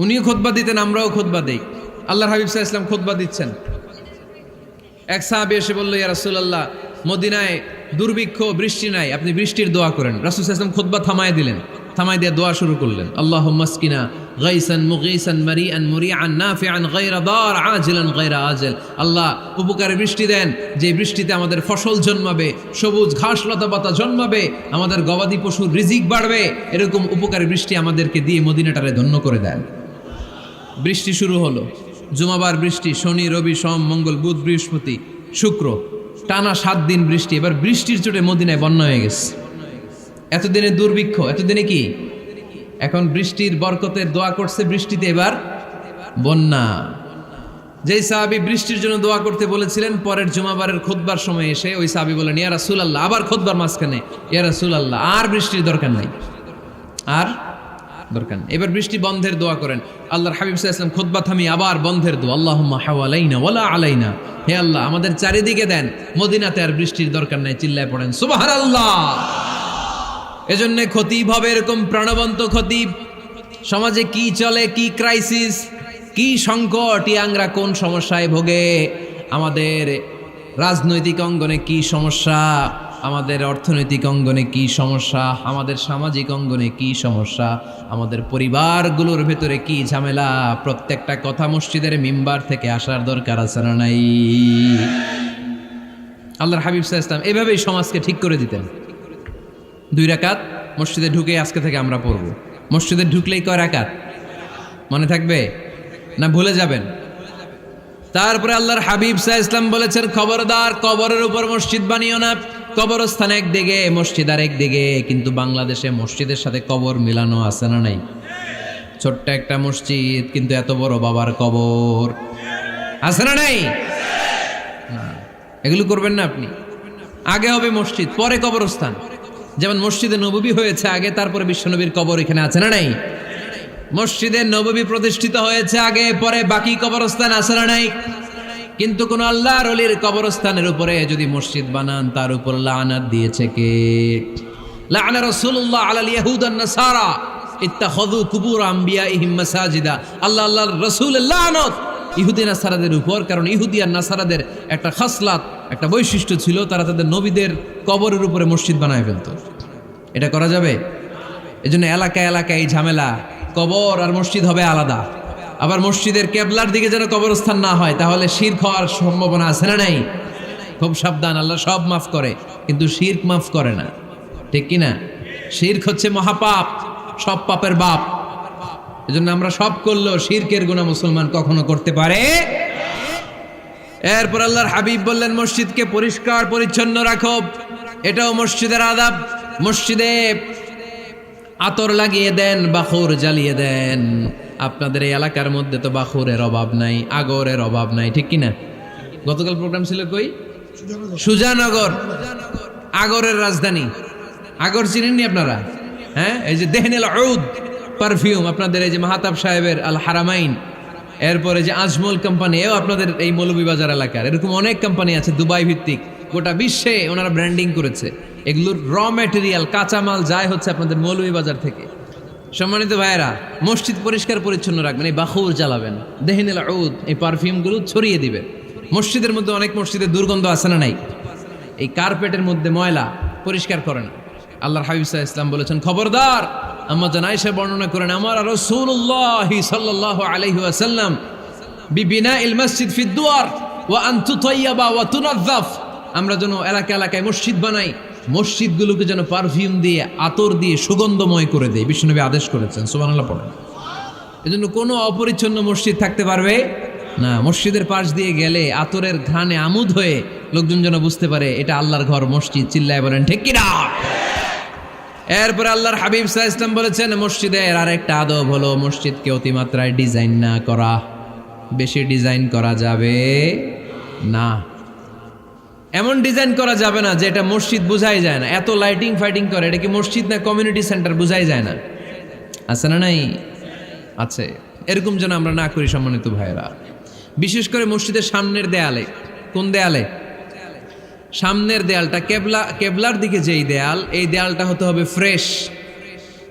উনিও খুতবা দিতেন, আমরাও খুতবা দেই। আল্লাহর হাবিব সাল্লাল্লাহু আলাইহি ওয়াসাল্লাম খুতবা দিচ্ছেন, এক সাহাবী এসে বলল, ইয়া রাসূলুল্লাহ, মদিনায় দুর্ভিক্ষ, বৃষ্টি নাই, আপনি বৃষ্টির দোয়া করেন। রাসূল সাল্লাল্লাহু আলাইহি ওয়াসাল্লাম খুতবা থামায় দিলেন, থামায় দিয়ে দোয়া শুরু করলেন, আল্লাহুম্মা আসকিনা গাইসান মুগীসান মারিআন মুরিআন নাফিআন গায়রা দার আজিলান গায়রা আজল। আল্লাহ উপকারে বৃষ্টি দেন, যে বৃষ্টিতে আমাদের ফসল জন্মাবে, সবুজ ঘাস লতা পাতা জন্মাবে, আমাদের গবাদি পশুর রিজিক বাড়বে, এরকম উপকারী বৃষ্টি আমাদেরকে দিয়ে মদিনাটারে ধন্য করে দেন। বৃষ্টি শুরু হলো, জুমাবার বৃষ্টি, শনি রবি সোম মঙ্গল বুধ বৃহস্পতি শুক্র, টানা 7 দিন বৃষ্টি। এবার বৃষ্টির চোটে মদিনায় বন্যা হয়ে গেছে। এতদিনে দুর্ভিক্ষ, এতদিনে কি, এখন বৃষ্টির বরকতের দোয়া করছে, বৃষ্টিতে এবার বন্যা। যেই সাহাবী বৃষ্টির জন্য দোয়া করতে বলেছিলেন, পরের জুমাবারের খুতবার সময় এসে ওই সাহাবী বলেন, ইয়া রাসূলুল্লাহ, আবার খুতবার মাঝখানে, ইয়া রাসূলুল্লাহ, আর বৃষ্টির দরকার নাই, আর দরকার নেই, এবার বৃষ্টি বন্ধের দোয়া করেন। আল্লাহর হাবিব সাল্লাল্লাহু আলাইহি ওয়াসাল্লাম খুতবা থামিয়ে আবার বন্ধের দোয়া, আল্লাহুম্মা হাওয়ালাইনা ওয়ালা আলাইনা, হে আল্লাহ আমাদের চারিদিকে দেন, মদিনাতে আর বৃষ্টির দরকার নাই। চিল্লায় পড়েন সুবহানাল্লাহ। এজন্য খতিব হবে এরকম প্রাণবন্ত খতিব। সমাজে কি চলে, কি ক্রাইসিস, কি সংকট, ইয়াংরা কোন সমস্যায় ভোগে, আমাদের রাজনৈতিক অঙ্গনে কি সমস্যা, আমাদের অর্থনৈতিক অঙ্গনে কি সমস্যা, আমাদের সামাজিক অঙ্গনে কি সমস্যা, আমাদের পরিবারগুলোর ভেতরে কি ঝামেলা, প্রত্যেকটা কথা মসজিদের মিম্বার থেকে আসার দরকার আছে না নাই? আল্লাহর হাবিব সাল্লাল্লাহু আলাইহি ওয়াসাল্লাম এভাবেই সমাজকে ঠিক করে দিতেন। 2 রাকাত মসজিদে ঢুকে আজকে থেকে আমরা পড়ব। মসজিদে ঢুকলেই কয় রাকাত মনে থাকবে না ভুলে যাবেন? তারপরে আল্লাহর হাবিব সাল্লাল্লাহু আলাইহি ওয়াসাল্লাম বলেছেন, খবরদার কবরের উপর মসজিদ বানিও না। কবরস্থান একদিকে, মসজিদ আর একদিকে, কিন্তু বাংলাদেশে মসজিদের সাথে কবর মিলানো আছে না নাই? ছোট্ট একটা মসজিদ, কিন্তু এত বড় বাবার কবর আছে না নাই? এগুলো করবেন না আপনি। আগে হবে মসজিদ, পরে কবরস্থান। যেমন মসজিদে নববী হয়েছে আগে, তারপরে বিশ্বনবীর কবর এখানে আছে না নাই? মসজিদে নববী প্রতিষ্ঠিত হয়েছে আগে, পরে বাকি কবরস্থান আছে না নাই? কিন্তু কোন আল্লাহর ওলির কবরস্থানের উপরে যদি মসজিদ বানান, তার উপর লানাত দিয়েছে কে? লাআনা রাসূলুল্লাহ আলাল ইয়াহুদ ওয়ান নাসারা ইত্তাখাযু কুবুর আমবিয়াইহিম মাসাজিদা। আল্লাহর রাসূলের লানত ইহুদি নাসারাদের উপর, কারণ ইহুদি আর নাসারাদের একটা খাসলাত, একটা বৈশিষ্ট্য ছিল, তারা তাদের নবীদের কবরের উপরে মসজিদ বানায় ফেলত। এটা করা যাবে? এজন্য এলাকায় এলাকায় এই ঝামেলা, কবর আর মসজিদ হবে আলাদা। আবার মসজিদের কেবলার দিকে যেন কবরস্থান না হয়, তাহলে শিরক হওয়ার সম্ভাবনা আছে না নাই? খুব সাবধান, আল্লাহ সব মাফ করে কিন্তু শিরক মাফ করে না, ঠিক কি না? শিরক হচ্ছে মহাপাপ, সব পাপের বাপ। এজন্য আমরা সব করলেও শিরকের গুনাহ মুসলমান কখনো করতে পারে। এরপর আল্লাহর হাবিব বললেন, মসজিদকে পরিষ্কার পরিচ্ছন্ন রাখো, এটাও মসজিদের আদাব। মসজিদে আতর লাগিয়ে দেন, বাখুর জ্বালিয়ে দেন। আপনাদের এই এলাকার মধ্যে তো বাখুরের অভাব নাই, আগরের অভাব নাই, ঠিক কিনা? গতকাল প্রোগ্রাম ছিল কই? সুজানগর, আগরের রাজধানী। আগর চিনেননি আপনারা? হ্যাঁ, এই যে দেহনেল উদ পারফিউম, আপনাদের এই যে মাহাতাব সাহেবের আল হারামাইন, এরপরে যে আজমল কোম্পানি, এও আপনাদের এই মৌলভীবাজার এলাকার। এরকম অনেক কোম্পানি আছে দুবাই ভিত্তিক, গোটা বিশ্বে ওনারা ব্র্যান্ডিং করেছে। এগুলোর র ম্যাটেরিয়াল, কাঁচামাল যায় হচ্ছে আপনাদের মৌলভীবাজার থেকে। সম্মানিত ভাইয়েরা, মসজিদ পরিষ্কার পরিচ্ছন্ন রাখবেন, এই বাখুর জ্বালাবেন, দেহনেল উদ, এই পারফিউমগুলো ছড়িয়ে দিবেন। মসজিদের মধ্যে অনেক মসজিদে দুর্গন্ধ আছে না নাই? এই কার্পেটের মধ্যে ময়লা, পরিষ্কার করেন। আল্লাহর হাবিব সাল্লাল্লাহু আলাইহি ওয়াসাল্লাম বলেছেন, খবরদার। আম্মা জান আয়েশা বর্ণনা করেন, আমার রাসূলুল্লাহ সাল্লাল্লাহু আলাইহি ওয়াসাল্লাম বিবিনাইল মসজিদ ফি দুয়ার, ওয়া আন তুতাইয়াবা ওয়া তুনাজ্জাফ, আমরা যেন এলাকা এলাকায় মসজিদ বানাই, মসজিদগুলোকে যেন পারফিউম দিয়ে আতর দিয়ে সুগন্ধময় করে দেয়। বিশ্বনবী আদেশ করেছেন, সুবহানাল্লাহ পড়েন। এজন্য কোনো অপরিচ্ছন্ন মসজিদ থাকতে পারবে না। মসজিদের পাশ দিয়ে গেলে আতরের ঘ্রাণে আমোদ হয়ে লোকজন যেন বুঝতে পারে এটা আল্লাহর ঘর, মসজিদ। চিল্লায় বলেন ঠিক কিনা? এরপরে আল্লাহর হাবিব সাল্লাল্লাহু আলাইহি ওয়াসাল্লাম বলেছেন, মসজিদের আরেকটা আদব হলো মসজিদকে অতিমাত্রায় ডিজাইন না করা। বেশি ডিজাইন করা যাবে না। এমন ডিজাইন করা যাবে না যে এটা মসজিদ বোঝাই যায় না। এত লাইটিং ফাইটিং করে, এটা কি মসজিদ না কমিউনিটি সেন্টার বোঝাই যায় না। আছে না নাই? আছে। এরকম যেন আমরা না করি সম্মানিত ভাইয়েরা। বিশেষ করে মসজিদের সামনের দেয়ালে। কোন দেয়ালে? সামনের দেয়ালটা কেবলার দিকে যেই দেয়াল, এই দেয়ালটা হতে হবে ফ্রেশ,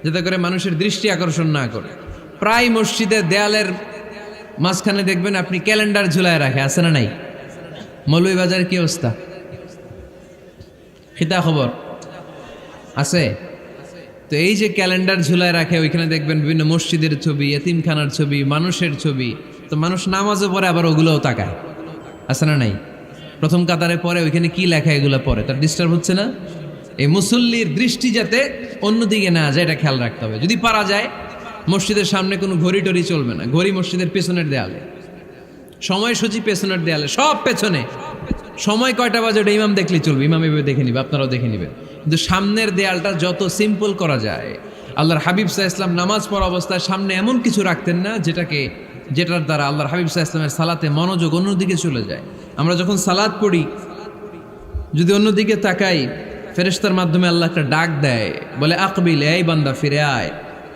যাতে করে মানুষের দৃষ্টি আকর্ষণ না করে। প্রায় মসজিদের দেয়ালের মাঝখানে দেখবেন আপনি ক্যালেন্ডার ঝুলায় রাখে, আছে না নাই? মৌলভীবাজারের কি অবস্থা? খিতা খবর আছে? তো এই যে ক্যালেন্ডার ঝুলায় রাখে, ওইখানে দেখবেন বিভিন্ন মসজিদের ছবি, এতিমখানার ছবি, মানুষের ছবি। তো মানুষ নামাজও পড়ে, আবার ওগুলোও তাকায়, আছে না নাই? প্রথম কাতারে পরে ওইখানে কি লেখা এগুলো পরে, তার ডিস্টার্ব হচ্ছে না? এই মুসল্লির দৃষ্টি যাতে অন্যদিকে না যায়, এটা খেয়াল রাখতে হবে। যদি পারা যায় মসজিদের সামনে কোনো ঘড়ি টড়ি চলবে না। ঘড়ি মসজিদের পেছনের দেয়ালে, সময়সূচি পেছনের দেয়ালে, সব পেছনে। সময় কয়টা বাজে ওটা ইমাম দেখলেই চলবে, ইমাম এভাবে দেখে নিবে, আপনারাও দেখে নিবেন। কিন্তু সামনের দেয়ালটা যত সিম্পল করা যায়। আল্লাহর হাবিব সাল্লাল্লাহু আলাইহি ওয়াসাল্লাম নামাজ পড়া অবস্থায় সামনে এমন কিছু রাখতেন না যেটার দ্বারা আল্লাহর হাবিব সাল্লাল্লাহু আলাইহি ওয়াসাল্লামের সালাতে মনোযোগ অন্যদিকে চলে যায়। আমরা যখন সালাত পড়ি, যদি অন্যদিকে তাকাই, ফেরেশতার মাধ্যমে আল্লাহ একটা ডাক দেয়, বলে আকবিল, এই বান্দা ফিরে আয়,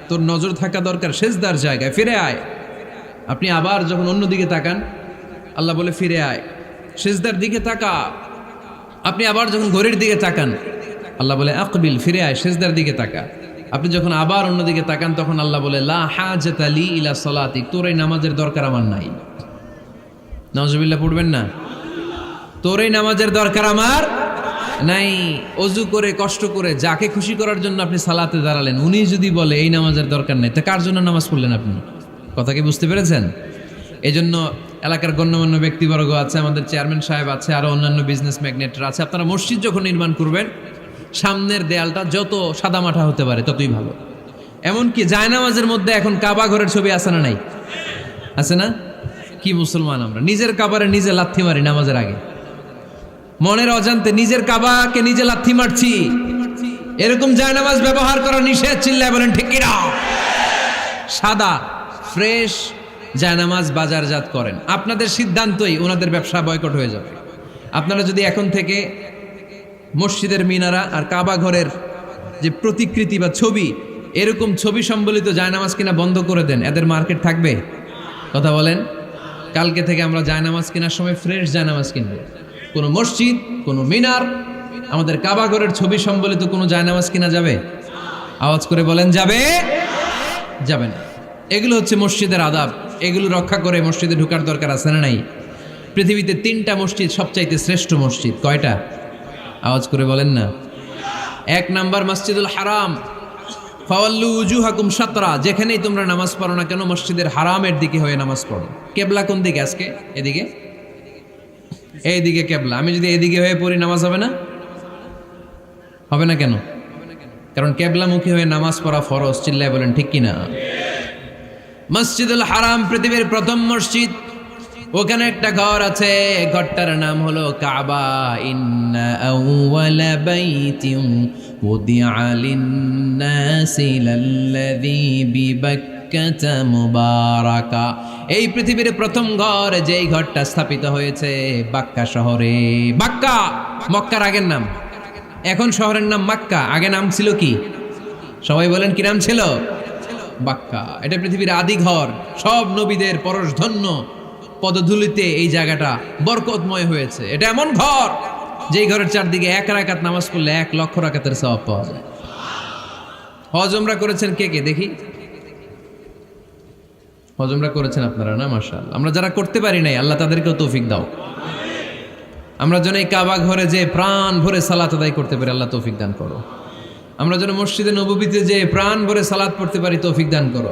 তোর নজর থাকা দরকার সেজদার জায়গায়, ফিরে আয়। আপনি আবার যখন অন্যদিকে তাকান, আল্লাহ বলে ফিরে আয়, সেজদার দিকে তাকা। আপনি আবার যখন ঘড়ির দিকে তাকান, আল্লাহ বলে আকবিল, ফিরে আয়, সেজদার দিকে তাকা। আপনি যখন আবার অন্যদিকে তাকান, তখন আল্লাহ বলে লা হাজাতা লি ইলা সালাতিক, তোর এই নামাজের দরকার আমার নাই। নাউজুবিল্লাহ পড়বেন না? তোর এই নামাজের দরকার আমার নাই। অজু করে কষ্ট করে যাকে খুশি করার জন্য আপনি সালাতে দাঁড়ালেন, উনি যদি বলে এই নামাজের দরকার নেই, তা কার জন্য নামাজ পড়লেন আপনি? কথা কি বুঝতে পেরেছেন? এই জন্য এলাকার গণ্যমান্য ব্যক্তিবর্গ আছে, আমাদের চেয়ারম্যান সাহেব আছে, আরো অন্যান্য বিজনেস ম্যাগনেটরা আছে। আপনারা মসজিদ যখন নির্মাণ করবেন, সামনের দেয়ালটা যত সাদামাটা হতে পারে ততই ভালো। এমনকি জায়নামাজের মধ্যে এখন কাবা ঘরের ছবি আছে না নাই? আছে না? কি মুসলমান আমরা! নিজের কাবারে নিজে লাথি মারি নামাজের আগে, মনের অজান্তে নিজের কাবাকে নিজে লাথি মারছি। এরকম জায়নামাজ ব্যবহার করা নিষেধ। চিল্লায় বলেন ঠিক কিনা? সাদা ফ্রেশ জায়নামাজ বাজারজাত করেন, আপনাদের সিদ্ধান্তই ওনাদের ব্যবসা বয়কট হয়ে যাবে। আপনারা যদি এখন থেকে মসজিদের মিনারা আর কাবা ঘরের যে প্রতিকৃতি বা ছবি, এরকম ছবি সম্বলিত জায়নামাজ কিনা বন্ধ করে দেন, এদের মার্কেট থাকবে? কথা বলেন। কালকে থেকে আমরা জায়নামাজ কেনার সময় ফ্রেশ জায়নামাজ কিনবো। কোনো মসজিদ, কোনো মিনার, আমাদের কাবা ঘরের ছবি সম্বলিত কোনো জায়নামাজ কিনা যাবে? আওয়াজ করে বলেন, যাবে? যাবে না। এগুলো হচ্ছে মসজিদের আদাব। এগুলো রক্ষা করে মসজিদে ঢোকার দরকার আছে না নাই? পৃথিবীতে 3টা মসজিদ সবচাইতে শ্রেষ্ঠ মসজিদ। কয়টা? আওয়াজ করে বলেন না। 1 নাম্বার মসজিদুল হারাম, ফাওয়াল্লু উজুহাকুম শাতরা। যেখানেই তোমরা নামাজ পড়ো না কেন, মসজিদের হারামের দিকে হয়ে নামাজ পড়ো। কেবলা কোন দিকে আজকে? এদিকে, এইদিকে কেবলা। আমি যদি এদিকে হয়ে পড়ি, নামাজ হবে না? হবে না কেন? কারণ কেবলামুখী হয়ে নামাজ পড়া ফরজ। চিল্লায় বলেন ঠিক কিনা? মসজিদুল হারাম পৃথিবীর প্রথম মসজিদ। ওখানে একটা ঘর আছে, ঘরটার নাম হলো কাবা। ইন্না আউওয়ালা বাইতিন উদিআ লিন-নাসি লাল্লাযী বিবাক্কাতা মুবারাকা। এই পৃথিবীর প্রথম ঘর, যেই ঘরটা স্থাপিত হয়েছে বাক্কা শহরে। বাক্কা মক্কার আগের নাম, এখন শহরের নাম মক্কা। আগে নাম ছিল কি? সবাই বলেন, কি নাম ছিল? বাক্কা। এটা পৃথিবীর আদি ঘর। সব নবীদের পরশধন্য পদধূলিতে এই জায়গাটা বরকতময় হয়েছে। এটা এমন ঘর, যেই ঘরের চারদিকে 1 রাকাত নামাজ পড়লে 1 লক্ষ রাকাতের সওয়াব পাওয়া যায়। হজ উমরা করেছেন কে কে দেখি? হজ উমরা করেছেন আপনারা না? মাশাআল্লাহ। আমরা যারা করতে পারি নাই, আল্লাহ তাদেরকেও তৌফিক দাও। আমরা যেন এই কাবা ঘরে যে প্রাণ ভরে সালাত আদায় করতে পারি, আল্লাহ তৌফিক দান করো। আমরা যেন মসজিদে নববীতে যে প্রাণ ভরে সালাত পড়তে পারি, তৌফিক দান করো।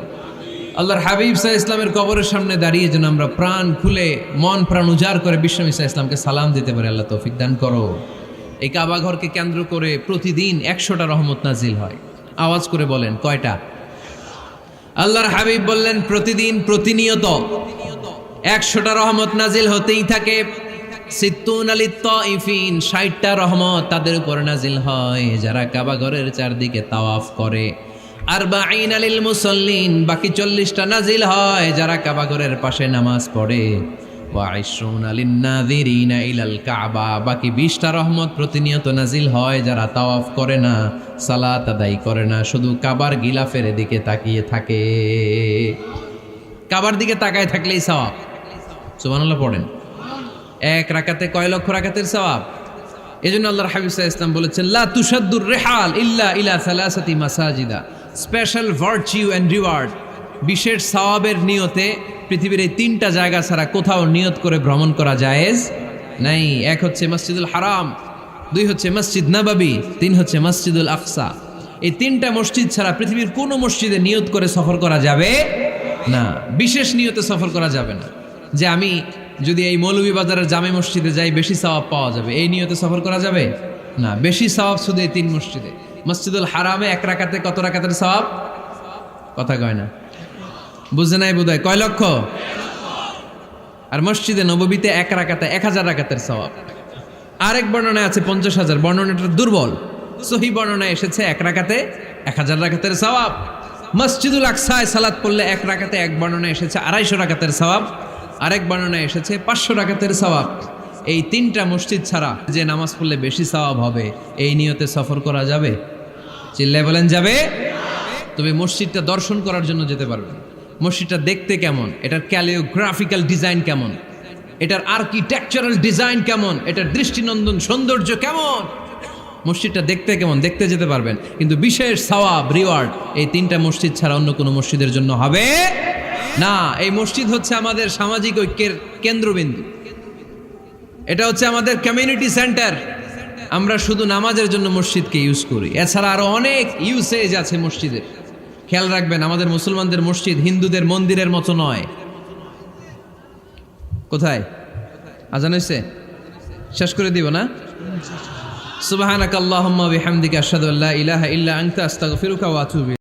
আল্লাহর হাবিব সাল্লাল্লাহু আলাইহি ইসলামের কবরের সামনে দাঁড়িয়ে যেন আমরা প্রাণ খুলে মন প্রাণ উজাড় করে বিশ্বনবী সাল্লাল্লাহু আলাইহি ইসলামকে সালাম দিতে পারি। আল্লাহ তৌফিক দান করো। এই কাবা ঘরকে কেন্দ্র করে প্রতিদিন 100টা রহমত নাজিল হয়। আওয়াজ করে বলেন কয়টা? আল্লাহর হাবিব বললেন প্রতিদিন প্রতিনিয়ত 100টা রহমত নাজিল হতেই থাকে। সিত্তুন আলিত তাইফিন, 60টা রহমত তাদের উপর নাজিল হয় যারা কাবা ঘরের চারদিকে তাওয়াফ করে। আরবাঈন আলিল মুসাল্লিন, বাকি 40টা নাজিল হয় যারা কাবা ঘরের পাশে নামাজ পড়ে। ওয়া 20 আলিন নাযিরিনা ইলাল কাবা, বাকি 20টা রহমত প্রতিনিয়ত নাজিল হয় যারা তাওয়াফ করে না, সালাত আদায় করে না, শুধু কাবার গিলাফের দিকে তাকিয়ে থাকে। কাবার দিকে তাকায় থাকলেই সওয়াব। সুবহানাল্লাহ পড়েন। এক রাকাতে কয় লক্ষ রাকাতের সওয়াব। এজন্য আল্লাহর হাবিব সাল্লাল্লাহু আলাইহি ওয়াসাল্লাম বলেছেন লা তুশাদ্দুর রিহাল ইল্লা ইলা সালাসাতি মাসাজিদা, স্পেশাল ভার্চু এন্ড রিওয়ার্ড, বিশেষ সওয়াবের নিয়তে পৃথিবীর এই 3টা জায়গা ছাড়া কোথাও নিয়ত করে ভ্রমণ করা জায়েজ নাই। এক হচ্ছে মসজিদুল হারাম, 2 হচ্ছে মসজিদ নববী, 3 হচ্ছে মসজিদুল আকসা। এই 3টা মসজিদ ছাড়া পৃথিবীর কোনো মসজিদে নিয়ত করে সফর করা যাবে না। বিশেষ নিয়তে সফর করা যাবে না যে আমি যদি এই মৌলভীবাজারের জামে মসজিদে যাই বেশি সওয়াব পাওয়া যাবে, এই নিয়তে সফর করা যাবে না। বেশি সওয়াব শুধু এই 3 মসজিদে। মসজিদুল হারামে 1 রাকাতে কত রাকাতের সওয়াব? কথা কয় না, বুঝে নাই বোধহয়। কয় লক্ষ? আর মসজিদে নববীতে 1 রাকাতে 1000 রাকাতের সওয়াব। আরেক বর্ণনায় আছে 50,000, বর্ণনাটা দুর্বল। সহিহ বর্ণনায় এসেছে 1 রাকাতে 1000 রাকাতের সওয়াব। মসজিদুল আকসায় সালাত পড়লে 1 রাকাতে, এক বর্ণনায় এসেছে 250 রাকাতের সওয়াব, আরেক বর্ণনায় এসেছে 500 রাকাতের সওয়াব। এই 3টা মসজিদ ছাড়া যে নামাজ পড়লে বেশি সওয়াব হবে, এই নিয়তে সফর করা যাবে? চিল্লায় বলেন যাবে। তবে মসজিদটা দর্শন করার জন্য যেতে পারবেন। মসজিদটা দেখতে কেমন, এটার ক্যালিওগ্রাফিক্যাল ডিজাইন কেমন, এটার আর্কিটেকচারাল ডিজাইন কেমন, এটার দৃষ্টিনন্দন সৌন্দর্য কেমন, মসজিদটা দেখতে কেমন, দেখতে যেতে পারবেন। কিন্তু বিশেষ সওয়াব রিওয়ার্ড এই 3টা মসজিদ ছাড়া অন্য কোনো মসজিদের জন্য হবে না। এই মসজিদ হচ্ছে আমাদের সামাজিক ঐক্যের কেন্দ্রবিন্দু, এটা হচ্ছে আমাদের কমিউনিটি সেন্টার। আমরা শুধু নামাজের জন্য মসজিদকে ইউজ করি, এছাড়া আরো অনেক ইউসেজ আছে মসজিদের। খেয়াল রাখবেন, আমাদের মুসলমানদের মসজিদ হিন্দুদের মন্দিরের মতো নয়। কোথায় আজান হয়েছে? শেষ করে দিব না? সুবহানাকাল্লাহুম্মা ওয়া বিহামদিকা আশহাদু আল্লা ইলাহা ইল্লা আনতা আস্তাগফিরুকা ওয়া আতুবু